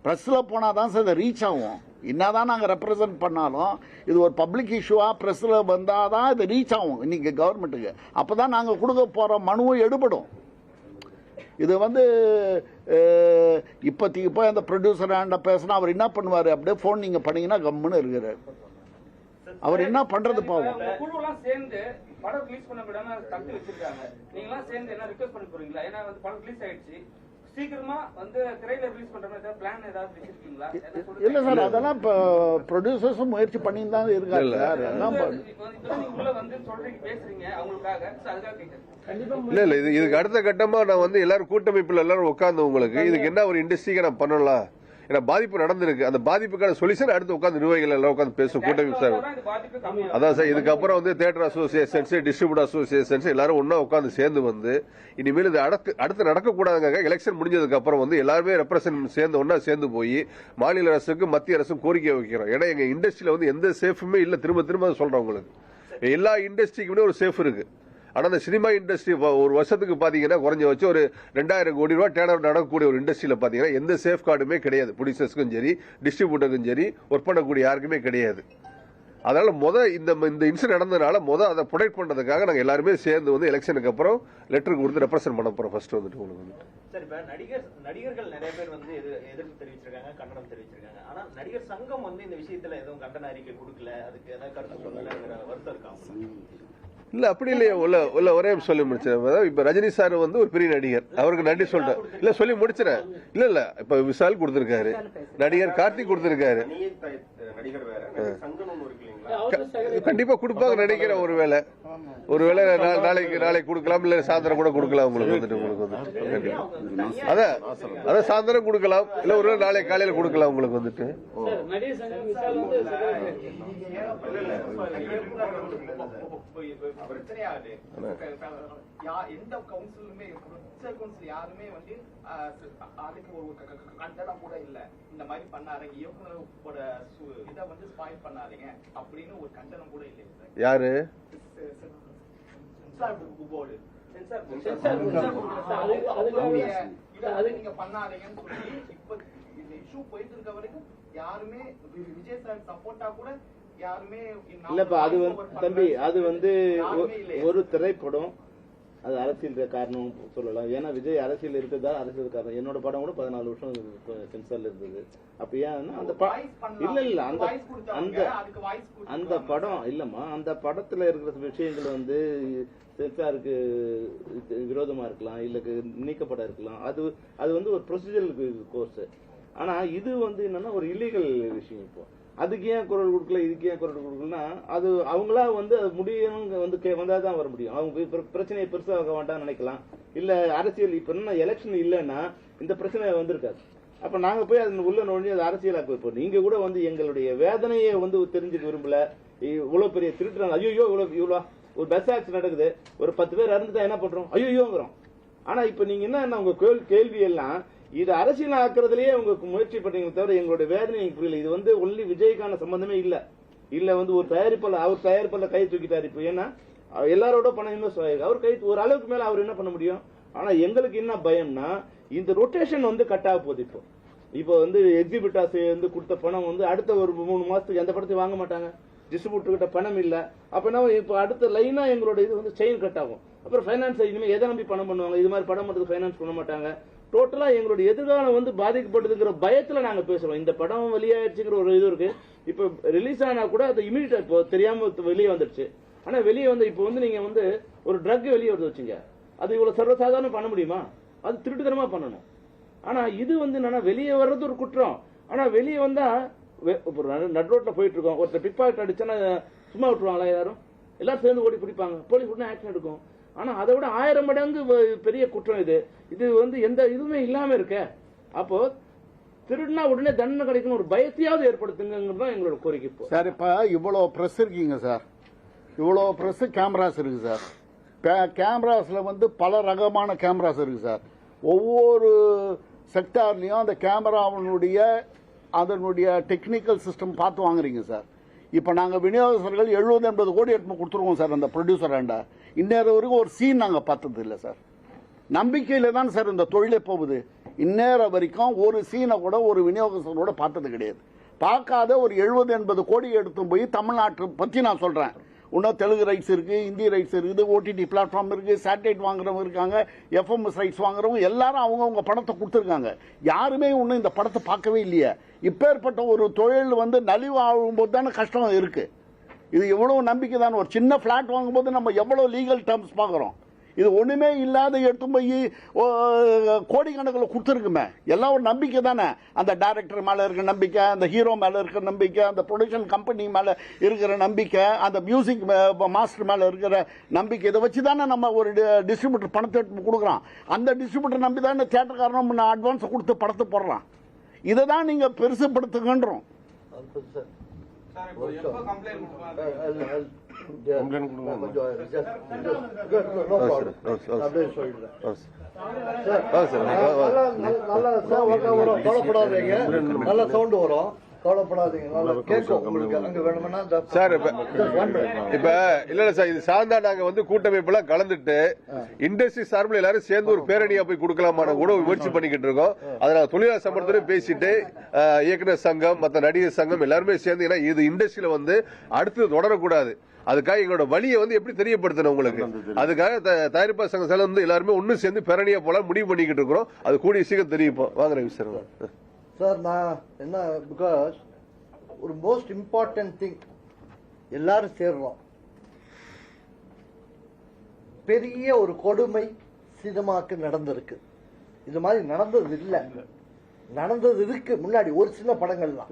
பிரஸ்ல போனா தான் சார் அதை ரீச் ஆகும். என்னதான் நாங்க ரெப்ரசன்ட் பண்ணாலும் இது ஒரு பப்ளிக் இஷ்யூவா பிரஸ்ல வந்தாதான் இது ரீச் ஆகும் இன்னைக்கு கவர்மெண்ட்டுக்கு. அப்பதான் நாங்க கொடுக்க போற மனுவும் எடுபடும். இது வந்து இப்போதைக்கு போய் அந்த ப்ரொடியூசர் பேசினா அவர் என்ன பண்ணுவாரு, அப்படியே போன் நீங்க பண்ணீங்கன்னா கம்முன்னு இருக்கிறார். அவர் என்ன பண்றது பாவம்.
குழுலாம் சேர்ந்து படம் ரிலீஸ் பண்ண விடாம தடுத்து வச்சிருக்காங்க. நீங்களாம் சேர்ந்து என்ன ரிக்வெஸ்ட் பண்ணி போறீங்களா? ஏன்னா வந்து படம் ரிலீஸ் ஆயிடுச்சு, சீக்கிரமா வந்து திரையில ரிலீஸ் பண்ற மாதிரி பிளான் ஏதாவது வச்சிருக்கீங்களா?
இல்ல சார், அதெல்லாம் இப்ப ப்ரொடியூசர்ஸும் முயற்சி பண்ணிட்டு தான் இருக்காங்க சார். எல்லாம்
உள்ள வந்து சொல்றீங்க பேசுறீங்க அவங்களுக்காக, அதுக்காக கேட்கறேன்.
இல்ல இதுக்கு அடுத்த கட்டமா நான் வந்து எல்லாரும் கூட்டமைப்புல எல்லாரும் உட்கார்ந்து உங்களுக்கு இதுக்கு என்ன ஒரு இண்டஸ்ட்ரிக்கு நான் பண்ணலாம், ஏன்னா பாதிப்பு நடந்திருக்கு, அந்த பாதிப்புக்கான சொல்யூஷன் அடுத்து உட்காந்து நிர்வாகிகள் எல்லாம் உட்காந்து பேசும் கூட்டமைப்பு சார். அதான் சார், இதுக்கப்புறம் வந்து தியேட்டர் அசோசியேஷன்ஸ் டிஸ்ட்ரிபியூட்டர் அசோசியேஷன்ஸ் எல்லாரும் ஒன்னா உட்காந்து சேர்ந்து வந்து இனிமேல் இது அடுத்து நடக்கக்கூடாதுங்க. எலெக்ஷன் முடிஞ்சதுக்கு அப்புறம் வந்து எல்லாருமே ரெப்ரசன்ட் சேர்ந்து ஒன்னா சேர்ந்து போய் மாநில அரசுக்கு மத்திய அரசும் கோரிக்கை வைக்கிறோம். ஏன்னா எங்க இண்டஸ்ட்ரியில வந்து எந்த சேஃபுமே இல்ல, திரும்ப சொல்றேன் உங்களுக்கு. எல்லா இண்டஸ்ட்ரிக்குமே ஒரு சேஃப் இருக்கு. ஆனா இந்த சினிமா இண்டஸ்ட்ரி ஒரு வருஷத்துக்கு பாத்தீங்கன்னா குறைஞ்ச வச்சு ஒரு 2000 கோடி ரூபாய் டேர்ன் நடக்கக்கூடிய ஒரு இண்டஸ்ட்ரியில பாத்தீங்கன்னா எந்த சேஃப் கார்டுமே கிடையாது. ப்ரொடியூசர்ஸ்க்கும் சரி டிஸ்ட்ரிபியூட்டருக்கும் சரி ஒர்க் பண்ணக்கூடிய யாருக்குமே கிடையாது. அதனால இந்த இன்சிடென்ட் நடந்ததுனால அதை ப்ரொடெக்ட் பண்றதுக்காக நாங்க எல்லாருமே சேர்ந்து வந்து எலெக்ஷனுக்கு அப்புறம் லெட்டர் கொடுத்து ரெப்ரசென்ட் பண்ண போறோம். ஃபர்ஸ்ட் வந்துட்டு உங்களுக்கு
சார், இப்ப நடிகர்கள் நிறைய பேர் வந்து எதிர்ப்பு தெரிவிச்சிருக்காங்க, கண்டனம் தெரிவிச்சிருக்காங்க. ஆனா நடிகர் சங்கம் வந்து இந்த விஷயத்துல எதுவும் கண்டன அறிக்கை கொடுக்கல, அதுக்கு ஏதாவது கருத்து சொல்லலங்கிற வருத்தம் இருக்காங்க.
இல்ல அப்படி இல்லையே உள்ள ஒரே சொல்லி முடிச்சேன். இப்ப ரஜினி சார் வந்து ஒரு பெரிய நடிகர், அவருக்கு நன்றி சொல்றேன். இல்ல சொல்லி முடிச்சிடறேன். இல்ல இப்ப விஷால் கொடுத்திருக்காரு, நடிகர் கார்த்திக் கொடுத்திருக்காரு,
நடிகர் வேற சங்கம் ஒன்று இருக்கு இல்லைங்களா?
கண்டிப்பா கொடுப்பாங்க நினைக்கிறேன். ஒருவேளை நாளைக்கு கொடுக்கலாம், இல்ல சாயந்தரம் கூட கொடுக்கலாம். உங்களுக்கு வந்துட்டு அதான் சாயந்தரம் கொடுக்கலாம், இல்ல ஒருவேளை நாளை காலையில கொடுக்கலாம் உங்களுக்கு வந்துட்டு.
பிரச்சனையாகுது. எந்த கவுன்சிலுமே யாருமே வந்து அதுக்கு ஒரு கண்டனம் கூட இல்ல. இந்த மாதிரி பண்ணாதீங்க, இயக்குனரோட இதை வந்து ஸ்பாயில் பண்ணாதீங்க அப்படின்னு ஒரு கண்டனம் கூட இல்லை. யாரு நீங்க பண்ணாதீங்கன்னு சொல்லி இப்ப இந்த இஷ்யூ போயிட்டு இருக்க வரைக்கும் யாருமே விஜய் சார் சப்போர்ட்டா கூட யாருமே
இல்லப்பா. அது தம்பி, அது வந்து ஒரு திரைப்படம், அது அரசியல் காரணம் சொல்லலாம். ஏன்னா விஜய் அரசியல் இருக்கிறதா அரசியல் காரணம். என்னோட படம் கூட 14 வருஷம் சென்சார்ல இருந்தது. அப்ப ஏன்னா இல்ல அந்த படம் இல்லம்மா, அந்த படத்துல இருக்கிற விஷயங்கள் வந்து சென்சாருக்கு விரோதமா இருக்கலாம், இல்ல நீக்கப்பட இருக்கலாம். அது வந்து ஒரு ப்ரொசீஜரல் கோர்ஸ். ஆனா இது வந்து என்னன்னா ஒரு இல்லீகல் விஷயம். இப்போ அதுக்கு ஏன் குரல் கொடுக்கல, இதுக்கு ஏன் குரல் கொடுக்கலன்னா அது அவங்களா வந்து முடியணும் வந்து வந்தாதான் வர முடியும். அவங்க பிரச்சனையை பெருசாக வேண்டாம் நினைக்கலாம். இல்ல அரசியல் இப்ப என்ன எலெக்ஷன் இல்லைன்னா இந்த பிரச்சனை வந்திருக்காது. அப்ப நாங்க போய் அது உள்ள நுழைஞ்சு அது அரசியலாக்க வைப்போம். நீங்க கூட வந்து எங்களுடைய வேதனையை வந்து தெரிஞ்சுக்க விரும்பல. இவ்வளவு பெரிய திருட்டுறாங்க, ஐயோ இவ்வளவு ஒரு பஸ் ஆக்சிடென்ட் நடக்குது, ஒரு 10 பேர் இறந்துட்டா என்ன பண்றோம், ஐயோங்கிறோம். ஆனா இப்ப நீங்க என்ன உங்க கேள்வி எல்லாம் இது அரசியல் ஆக்குறதுலயே உங்க முயற்சி பண்றீங்க தவிர எங்களுடைய வேதனை புரியல. இது வந்து ஒன்லி விஜய்க்கான சம்பந்தமே இல்ல வந்து ஒரு தயாரிப்பாளர், அவர் தயாரிப்பாளர் கை தூக்கிட்டாரு. இப்போ ஏன்னா எல்லாரோட பணம் இன்வெஸ்ட் ஆயிருக்கு, அவர் கை ஒரு அளவுக்கு மேல அவர் என்ன பண்ண முடியும். ஆனா எங்களுக்கு என்ன பயம்னா இந்த ரொட்டேஷன் வந்து கட் ஆக போகுது. இப்போ வந்து எக்ஸிபிட்டாஸ் வந்து கொடுத்த பணம் வந்து அடுத்த ஒரு 3 மாசத்துக்கு எந்த படத்தையும் வாங்க மாட்டாங்க. டிஸ்ட்ரிபியூட்டர் கிட்ட பணம் இல்ல. அப்ப என்ன இப்ப அடுத்த லைனா எங்களோட இது வந்து செயின் கட் ஆகும். அப்புறம் பைனான்ஸ் இனிமே எதை நம்பி பணம் பண்ணுவாங்க, இது மாதிரி படம் மட்டும் பைனான்ஸ் பண்ண மாட்டாங்க. டோட்டலா எங்களுடைய எதிர்காலம் வந்து பாதிக்கப்படுதுங்கிற பயத்துல நாங்க பேசுறோம். இந்த படம் வெளியாயிடுச்சுங்கிற ஒரு இது இருக்கு. இப்ப ரிலீஸ் ஆனா கூட அது இமீடியட்டா இப்போ தெரியாம வெளியே வந்துடுச்சு. ஆனா வெளியே வந்து இப்போ வந்து நீங்க வந்து ஒரு ட்ரக் வெளியே வருது வச்சுங்க, அது இவ்வளவு சர்வசாதாரணம் பண்ண முடியுமா? அது திருட்டுத்தனமா பண்ணணும். ஆனா இது வந்து என்னன்னா வெளியே வர்றது ஒரு குற்றம். ஆனா வெளியே வந்தா நட் ரோட்ல போயிட்டு இருக்கோம், ஒருத்தர் பிக் பாக்கெட் அடிச்சா சும்மா விட்டுருவாங்களா? எல்லாரும் சேர்ந்து ஓடி பிடிப்பாங்க, போலீஸ் உடனே ஆக்ஷன் எடுக்கும். ஆனா அதை விட 1000 மடங்கு பெரிய குற்றம் இது வந்து எந்த இதுவுமே இல்லாம இருக்க. அப்போ திருடுனா உடனே தண்டனை கிடைக்கணும் ஒரு பயத்தையாவது ஏற்படுத்துங்கிறது தான் எங்களோட கோரிக்கை.
சார் இப்ப இவ்வளவு பிரஸ் இருக்கீங்க சார், இவ்வளவு பிரஸ் கேமராஸ் இருக்கு சார். கேமராஸ்ல வந்து பல ரகமான கேமராஸ் இருக்கு சார். ஒவ்வொரு செக்டார்லயும் அந்த கேமராவினுடைய அதனுடைய டெக்னிக்கல் சிஸ்டம் பார்த்து வாங்குறீங்க சார். இப்ப நாங்க விநியோகஸ்தர்கள் 70-80 கோடி எடுத்து கொடுத்துருவோம் சார் அந்த ப்ரொடியூசர் ஆண்ட. இந்நேரம் வரைக்கும் ஒரு சீன் நாங்க பார்த்தது இல்லை சார். நம்பிக்கையில தான் சார் இந்த தொழிலே போகுது. இந்நேரம் வரைக்கும் ஒரு சீனை கூட ஒரு விநியோகஸ்தரோட பார்த்தது கிடையாது. பார்க்காத ஒரு 70-80 கோடி எடுத்து போய் தமிழ்நாட்டை பத்தி நான் சொல்றேன். இன்னும் தெலுங்கு ரைட்ஸ் இருக்கு, ஹிந்தி ரைட்ஸ் இருக்குது, ஓடிடி பிளாட்ஃபார்ம் இருக்கு, சேட்டலைட் வாங்குறவங்க இருக்காங்க, எஃப்எம்எஸ் ரைட்ஸ் வாங்குறவங்க எல்லாரும் அவங்கவுங்க படத்தை கொடுத்துருக்காங்க. யாருமே இன்னும் இந்த படத்தை பார்க்கவே இல்லையே. இப்பேற்பட்ட ஒரு தொழில் வந்து நலிவாகும்போது தானே கஷ்டம் இருக்கு. இது எவ்வளவு நம்பிக்கை தானே. ஒரு சின்ன பிளாட் வாங்கும்போது நம்ம எவ்வளவு லீகல் டேர்ம்ஸ் பார்க்குறோம். இது ஒண்ணுமே இல்லாத எடுத்து போய் கோடிக்கணக்கில் கொடுத்துருக்குமே. எல்லாம் ஒரு நம்பிக்கை தானே. அந்த டைரக்டர் மேல இருக்கிற நம்பிக்கை, அந்த ஹீரோ மேல இருக்கிற நம்பிக்கை, அந்த ப்ரொடக்ஷன் கம்பெனி மேல இருக்கிற நம்பிக்கை, அந்த மியூசிக் மாஸ்டர் மேல இருக்கிற நம்பிக்கை, இதை வச்சு தானே நம்ம ஒரு டிஸ்ட்ரிபியூட்டர் பணத்தை கொடுக்குறான். அந்த டிஸ்ட்ரிபியூட்டர் நம்பி தானே தியேட்டர்காரன் அட்வான்ஸ் கொடுத்து படத்தை போடுறான். இதை தான் நீங்க பெருசுப்படுத்துங்கன்றோம்.
நல்ல சவுண்ட் வரும், கவலைப்படாதீங்க.
சார் இப்ப இல்ல சார், இது சார்ந்தா நாங்க வந்து கூட்டமைப்புலாம் கலந்துட்டு இண்டஸ்ட்ரி சார்பில் எல்லாரும் சேர்ந்து ஒரு பேரணியா போய் கொடுக்கலாமான கூட முயற்சி பண்ணிக்கிட்டு இருக்கோம். அதை நாங்க தொழிலாளர் சம்பளத்தோட பேசிட்டு இயக்குநர் சங்கம், மற்ற நடிகர் சங்கம் எல்லாருமே சேர்ந்து, ஏன்னா இது இண்டஸ்ட்ரியில வந்து அடுத்து தொடரக்கூடாது. அதுக்காக எங்களோட வழியை வந்து எப்படி தெரியப்படுத்தணும் உங்களுக்கு. அதுக்காக தயாரிப்பாளர் சங்கம் சார் வந்து எல்லாருமே ஒன்னு சேர்ந்து பேரணியா போல முடிவு பண்ணிக்கிட்டு இருக்கிறோம். அது கூடிய சீக்கிரம் தெரிவிப்போம். வாங்க ரவி சார்.
சார் நான் என்ன, பிகாஸ் ஒரு மோஸ்ட் இம்பார்ட்டன்ட் திங் எல்லாரும் சேர்றோம். பெரிய ஒரு கொடுமை சினிமாக்கு நடந்திருக்கு. இது மாதிரி நடந்தது இல்ல, நடந்தது இருக்கு முன்னாடி ஒரு சின்ன படங்கள்லாம்.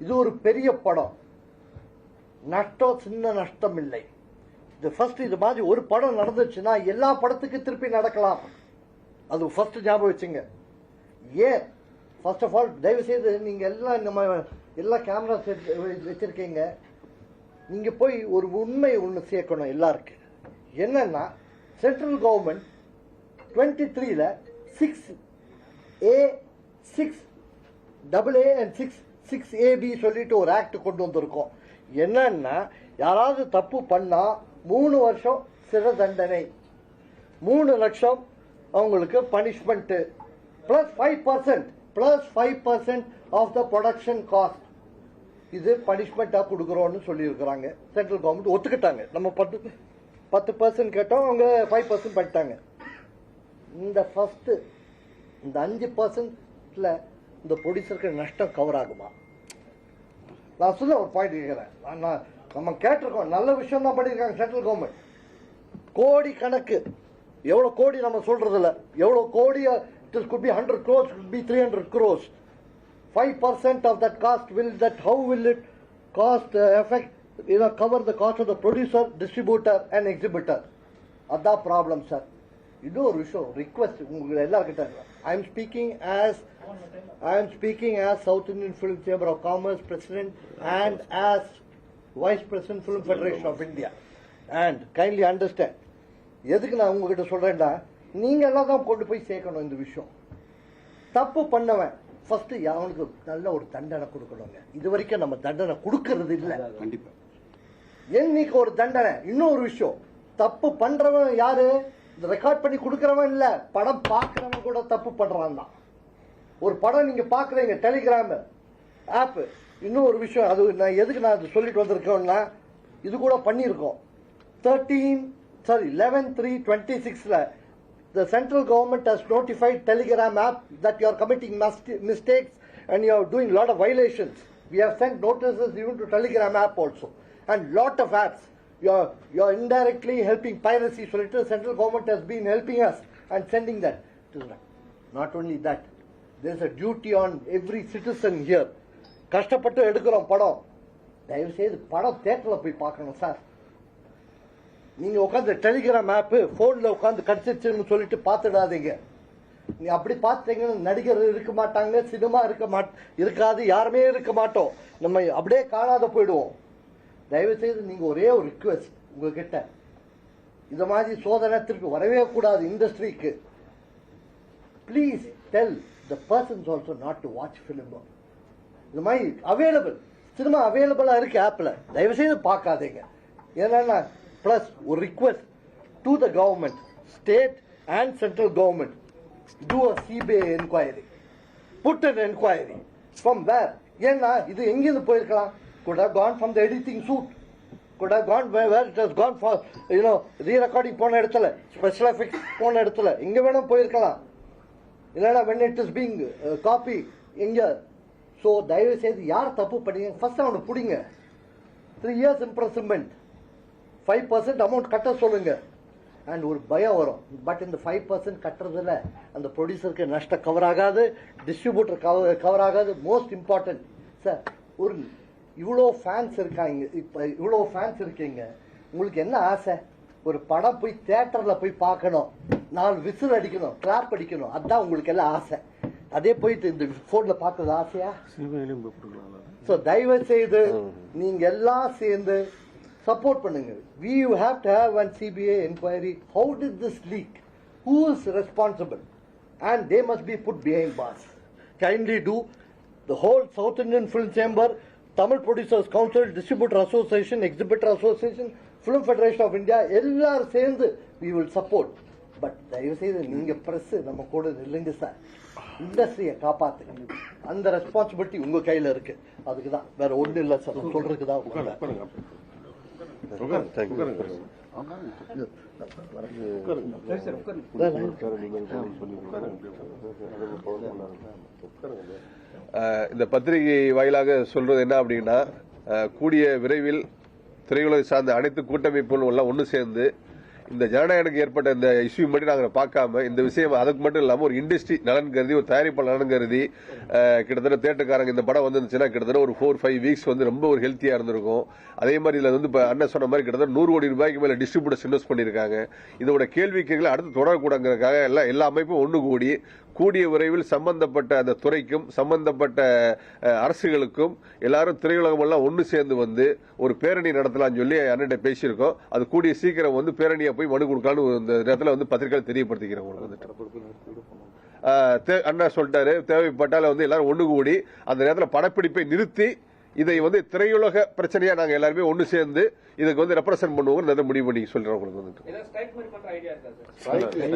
இது ஒரு பெரிய படம், நஷ்டம் சின்ன நஷ்டம் இல்லை. இது ஃபர்ஸ்ட் இது மாதிரி ஒரு படம் நடந்துச்சுன்னா எல்லா படத்துக்கு திருப்பி நடக்கலாம். அது ஃபர்ஸ்ட் ஞாபகம் வச்சுங்க. ஏன் ஃபர்ஸ்ட் ஆஃப் ஆல் தயவு செய்து நீங்க எல்லாம் நம்ம எல்லா கேமரா வச்சிருக்கீங்க, நீங்க போய் ஒரு உண்மை ஒன்று சேர்க்கணும் எல்லாருக்கும். என்னன்னா central government 23ல 6A 6AA and 6AB சொல்லிட்டு ஒரு ஆக்ட் கொண்டு வந்திருக்கோம். என்னன்னா யாராவது தப்பு பண்ணா 3 வருஷம் சிறை தண்டனை, 3 லட்சம் அவங்களுக்கு punishment, plus 5% of the production cost. இது பனிஷ்மெண்டா கொடுக்குறோம்னு சொல்லி இருக்கிறாங்க. சென்ட்ரல் கவர்மெண்ட் ஒத்துக்கிட்டாங்க. நம்ம 10% கேட்டோம், அவங்க 5% பண்ணிட்டாங்க. இந்த ஃபர்ஸ்ட் இந்த 5%ல இந்த ப்ரொடியூசருக்கு நஷ்டம் கவர் ஆகுமா? நான் சொல்ல ஒரு பாயிண்ட் கேட்கிறேன். நம்ம கேட்டிருக்கோம், நல்ல விஷயம் தான் பண்ணியிருக்காங்க சென்ட்ரல் கவர்மெண்ட். கோடி கணக்கு, எவ்வளவு கோடி நம்ம சொல்றது இல்ல, எவ்வளவு கோடி, it could be 100 crores, could be 300 crores. 5% of that cost how will it cost affect, cover the cost of the producer, distributor and exhibitor? அதான் ப்ராப்ளம் சார். இது ஒரு விஷயம் ரிக்வெஸ்ட் உங்க எல்லார்கிட்ட. I am speaking as South Indian Film Chamber of Commerce President and as Vice President Film Federation of India, and kindly understand. எதுக்கு நான் உங்ககிட்ட சொல்றேன்டா, நீங்க எல்லாம் தான் கொண்டு போய் சேர்க்கணும் இந்த விஷயம். தப்பு பண்ணவன் ஃபர்ஸ்ட் அவனுக்கு நல்ல ஒரு தண்டனை கொடுக்கணுங்க. இது வரைக்கும் நம்ம தண்டனை கொடுக்கறது இல்ல. கண்டிப்பா என்னைக்கு ஒரு தண்டனை. இன்னொரு விஷயம், தப்பு பண்றவன் யாரு? ரெக்கார்ட் பண்ணி கொடுக்கறவன் இல்ல, படம் பாக்குறவன் கூட தப்பு பண்றான் தான். ஒரு படம் நீங்க பாக்குறீங்க, டெலிகிராம் ஆப். இன்னும் ஒரு விஷயம், அது நான் எதுக்கு நான் சொல்லிட்டு வந்திருக்கேன்னா, இது கூட பண்ணியிருக்கோம். 11/3/26ல the central government has notified Telegram app that you are committing mistakes and you are doing a lot of violations. We have sent notices even to Telegram app also, and lot of apps. You are indirectly helping piracy. So the central government has been helping us and sending that. Not only that, there is a duty on every citizen here. கஷ்டப்பட்டு எடுக்கிறோம் படம், தயவு செய்து படம் தியேட்டர்ல போய் பார்க்கணும் sir. நீங்க உட்காந்து டெலிகிராம் ஆப் போன்ல உட்காந்து கிடைச்சிருச்சுன்னு சொல்லிட்டு பார்த்துடாதீங்க. நீ அப்படி பார்த்தீங்கன்னா நடிகர் இருக்க மாட்டாங்க, சினிமா இருக்காது, யாருமே இருக்க மாட்டோம். நம்ம அப்படியே காணாத போயிடுவோம். தயவு செய்து நீங்க ஒரே ஒரு ரிக்வெஸ்ட் உங்ககிட்ட, இந்த மாதிரி சோதனை திருப்பி வரவே கூடாது இண்டஸ்ட்ரிக்கு. Please tell the persons also not to watch film. இந்த மாதிரி அவைலபிள் சினிமா அவைலபிளா இருக்கு ஆப்ல, தயவு செய்து பார்க்காதீங்க. ஏன்னா பிளஸ் ஒரு request to the government, state and central government, do a CBI enquiry, put an enquiry from where. ஏன்னா இது எங்கிருந்து போயிருக்கலாம்? could have gone from the editing suit, could have gone where it has gone for re-recording போன இடத்துல, special effects போன இடத்துல, எங்க வேணும் போயிருக்கலாம். இல்லைன்னா when it is being copy எங்க. ஸோ தயவு செய்து யார் தப்பு பண்ணீங்க ஃபர்ஸ்ட் அவனை பிடிங்க. 3 years imprisonment, 5% அமௌண்ட் கட்ட சொல்லுங்க, அண்ட் ஒரு பயம் வரும். பட் இந்த 5% கட்டுறதுல அந்த ப்ரொடியூசருக்கு நஷ்டம் கவர் ஆகாது, டிஸ்ட்ரிபியூட்டர் கவர் ஆகாது. மோஸ்ட் இம்பார்ட்டன்ட் சார், ஒரு இவ்வளோ ஃபேன்ஸ் இருக்காங்க, இப்போ இவ்வளோ ஃபேன்ஸ் இருக்கீங்க, உங்களுக்கு என்ன ஆசை? ஒரு படம் போய் தியேட்டர்ல போய் பார்க்கணும், 4 விசில் அடிக்கணும், கிளாப் அடிக்கணும், அதுதான் உங்களுக்கு எல்லாம் ஆசை. அதே போயிட்டு இந்த போன்ல பார்க்கறது ஆசையா? ஸோ தயவு செய்து நீங்க எல்லாம் சேர்ந்து சப்போர்ட் பண்ணுங்க. We have to have one CBI inquiry. How did this leak? Who is responsible? And they must be put behind bars. Kindly do. The whole South Indian Film Chamber, Tamil Producers Council, Distributor Association, Exhibitor Association, Film Federation of India, எல்லாரும் சேர்ந்து we will support. But தயவு செய்து நீங்க press நம்ம கூட இல்லைங்க sir. இண்டஸ்ட்ரியை காப்பாத்துங்க, அந்த ரெஸ்பான்சிபிலிட்டி உங்க கையில இருக்கு. அதுக்கு தான், வேற ஒண்ணு இல்ல சார், சொல்றதுக்கு தான்.
இந்த பத்திரிகை வாயிலாக சொல்றது என்ன அப்படின்னா, கூடிய விரைவில் திரையுலகை சார்ந்த அனைத்து கூட்டமைப்புகளும் எல்லாம் ஒன்று சேர்ந்து இந்த ஜனநாயகனுக்கு ஏற்பட்ட இந்த இஷ்யூ மட்டும் நாங்கள் பார்க்காம இந்த விஷயம் அதுக்கு மட்டும் இல்லாமல் ஒரு இண்டஸ்ட்ரி நலன் கருதி ஒரு தயாரிப்பாளர் நலன் கருதி கிட்டத்தட்ட தேட்டருக்காரங்க இந்த படம் வந்துருந்துச்சுன்னா கிட்டத்தட்ட ஒரு 4-5 வீக்ஸ் வந்து ரொம்ப ஒரு ஹெல்த்தியா இருந்திருக்கும். அதே மாதிரி இதுல வந்து இப்போ அண்ணன் சொன்ன மாதிரி கிட்டத்தட்ட 100 கோடி ரூபாய்க்கு மேல டிஸ்ட்ரிபியூட்டர்ஸ் இன்வெஸ்ட் பண்ணியிருக்காங்க. இதோட கேள்விகளை அடுத்து தொடரக்கூடாங்கிறதுக்காக எல்லா அமைப்பும் ஒன்று கூடிய விரைவில் சம்பந்தப்பட்ட அந்த துறைக்கும் சம்பந்தப்பட்ட அரசுகளுக்கும் எல்லாரும் திரையுலகம் எல்லாம் ஒன்று சேர்ந்து வந்து ஒரு பேரணி நடத்தலாம் சொல்லி அண்ணன் பேசியிருக்கோம். அது கூடிய சீக்கிரம் வந்து பேரணியா போய் மனு கொடுக்கலான்னு இந்த நேரத்தில் வந்து பத்திரிகை தெரியப்படுத்திக்கிறேன். அண்ணா சொல்லிட்டாரு, தேவைப்பட்டால வந்து எல்லாரும் ஒன்று கூடி அந்த நேரத்தில் படப்பிடிப்பை நிறுத்தி இதை வந்து திரையுலக பிரச்சனையா நாங்க எல்லாருமே ஒன்று சேர்ந்து இதுக்கு வந்து ரெப்ரசென்ட் பண்ணுவோம் முடிவு பண்ணி சொல்றோம். உங்களுக்கு வந்து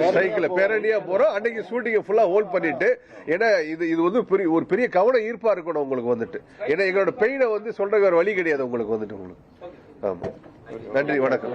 ஸ்ட்ரைக்ல பேரணியா போறோம். அன்னைக்கு ஷூட்டிங் ஃபுல்லா ஹோல்ட் பண்ணிட்டு, ஏன்னா இது வந்து ஒரு பெரிய கவன ஈர்ப்பா இருக்கணும் உங்களுக்கு வந்துட்டு. ஏன்னா எங்களோட பெயினை வந்து சொல்ற ஒரு வழி கிடையாது உங்களுக்கு வந்துட்டு. உங்களுக்கு ஆமா, நன்றி, வணக்கம்.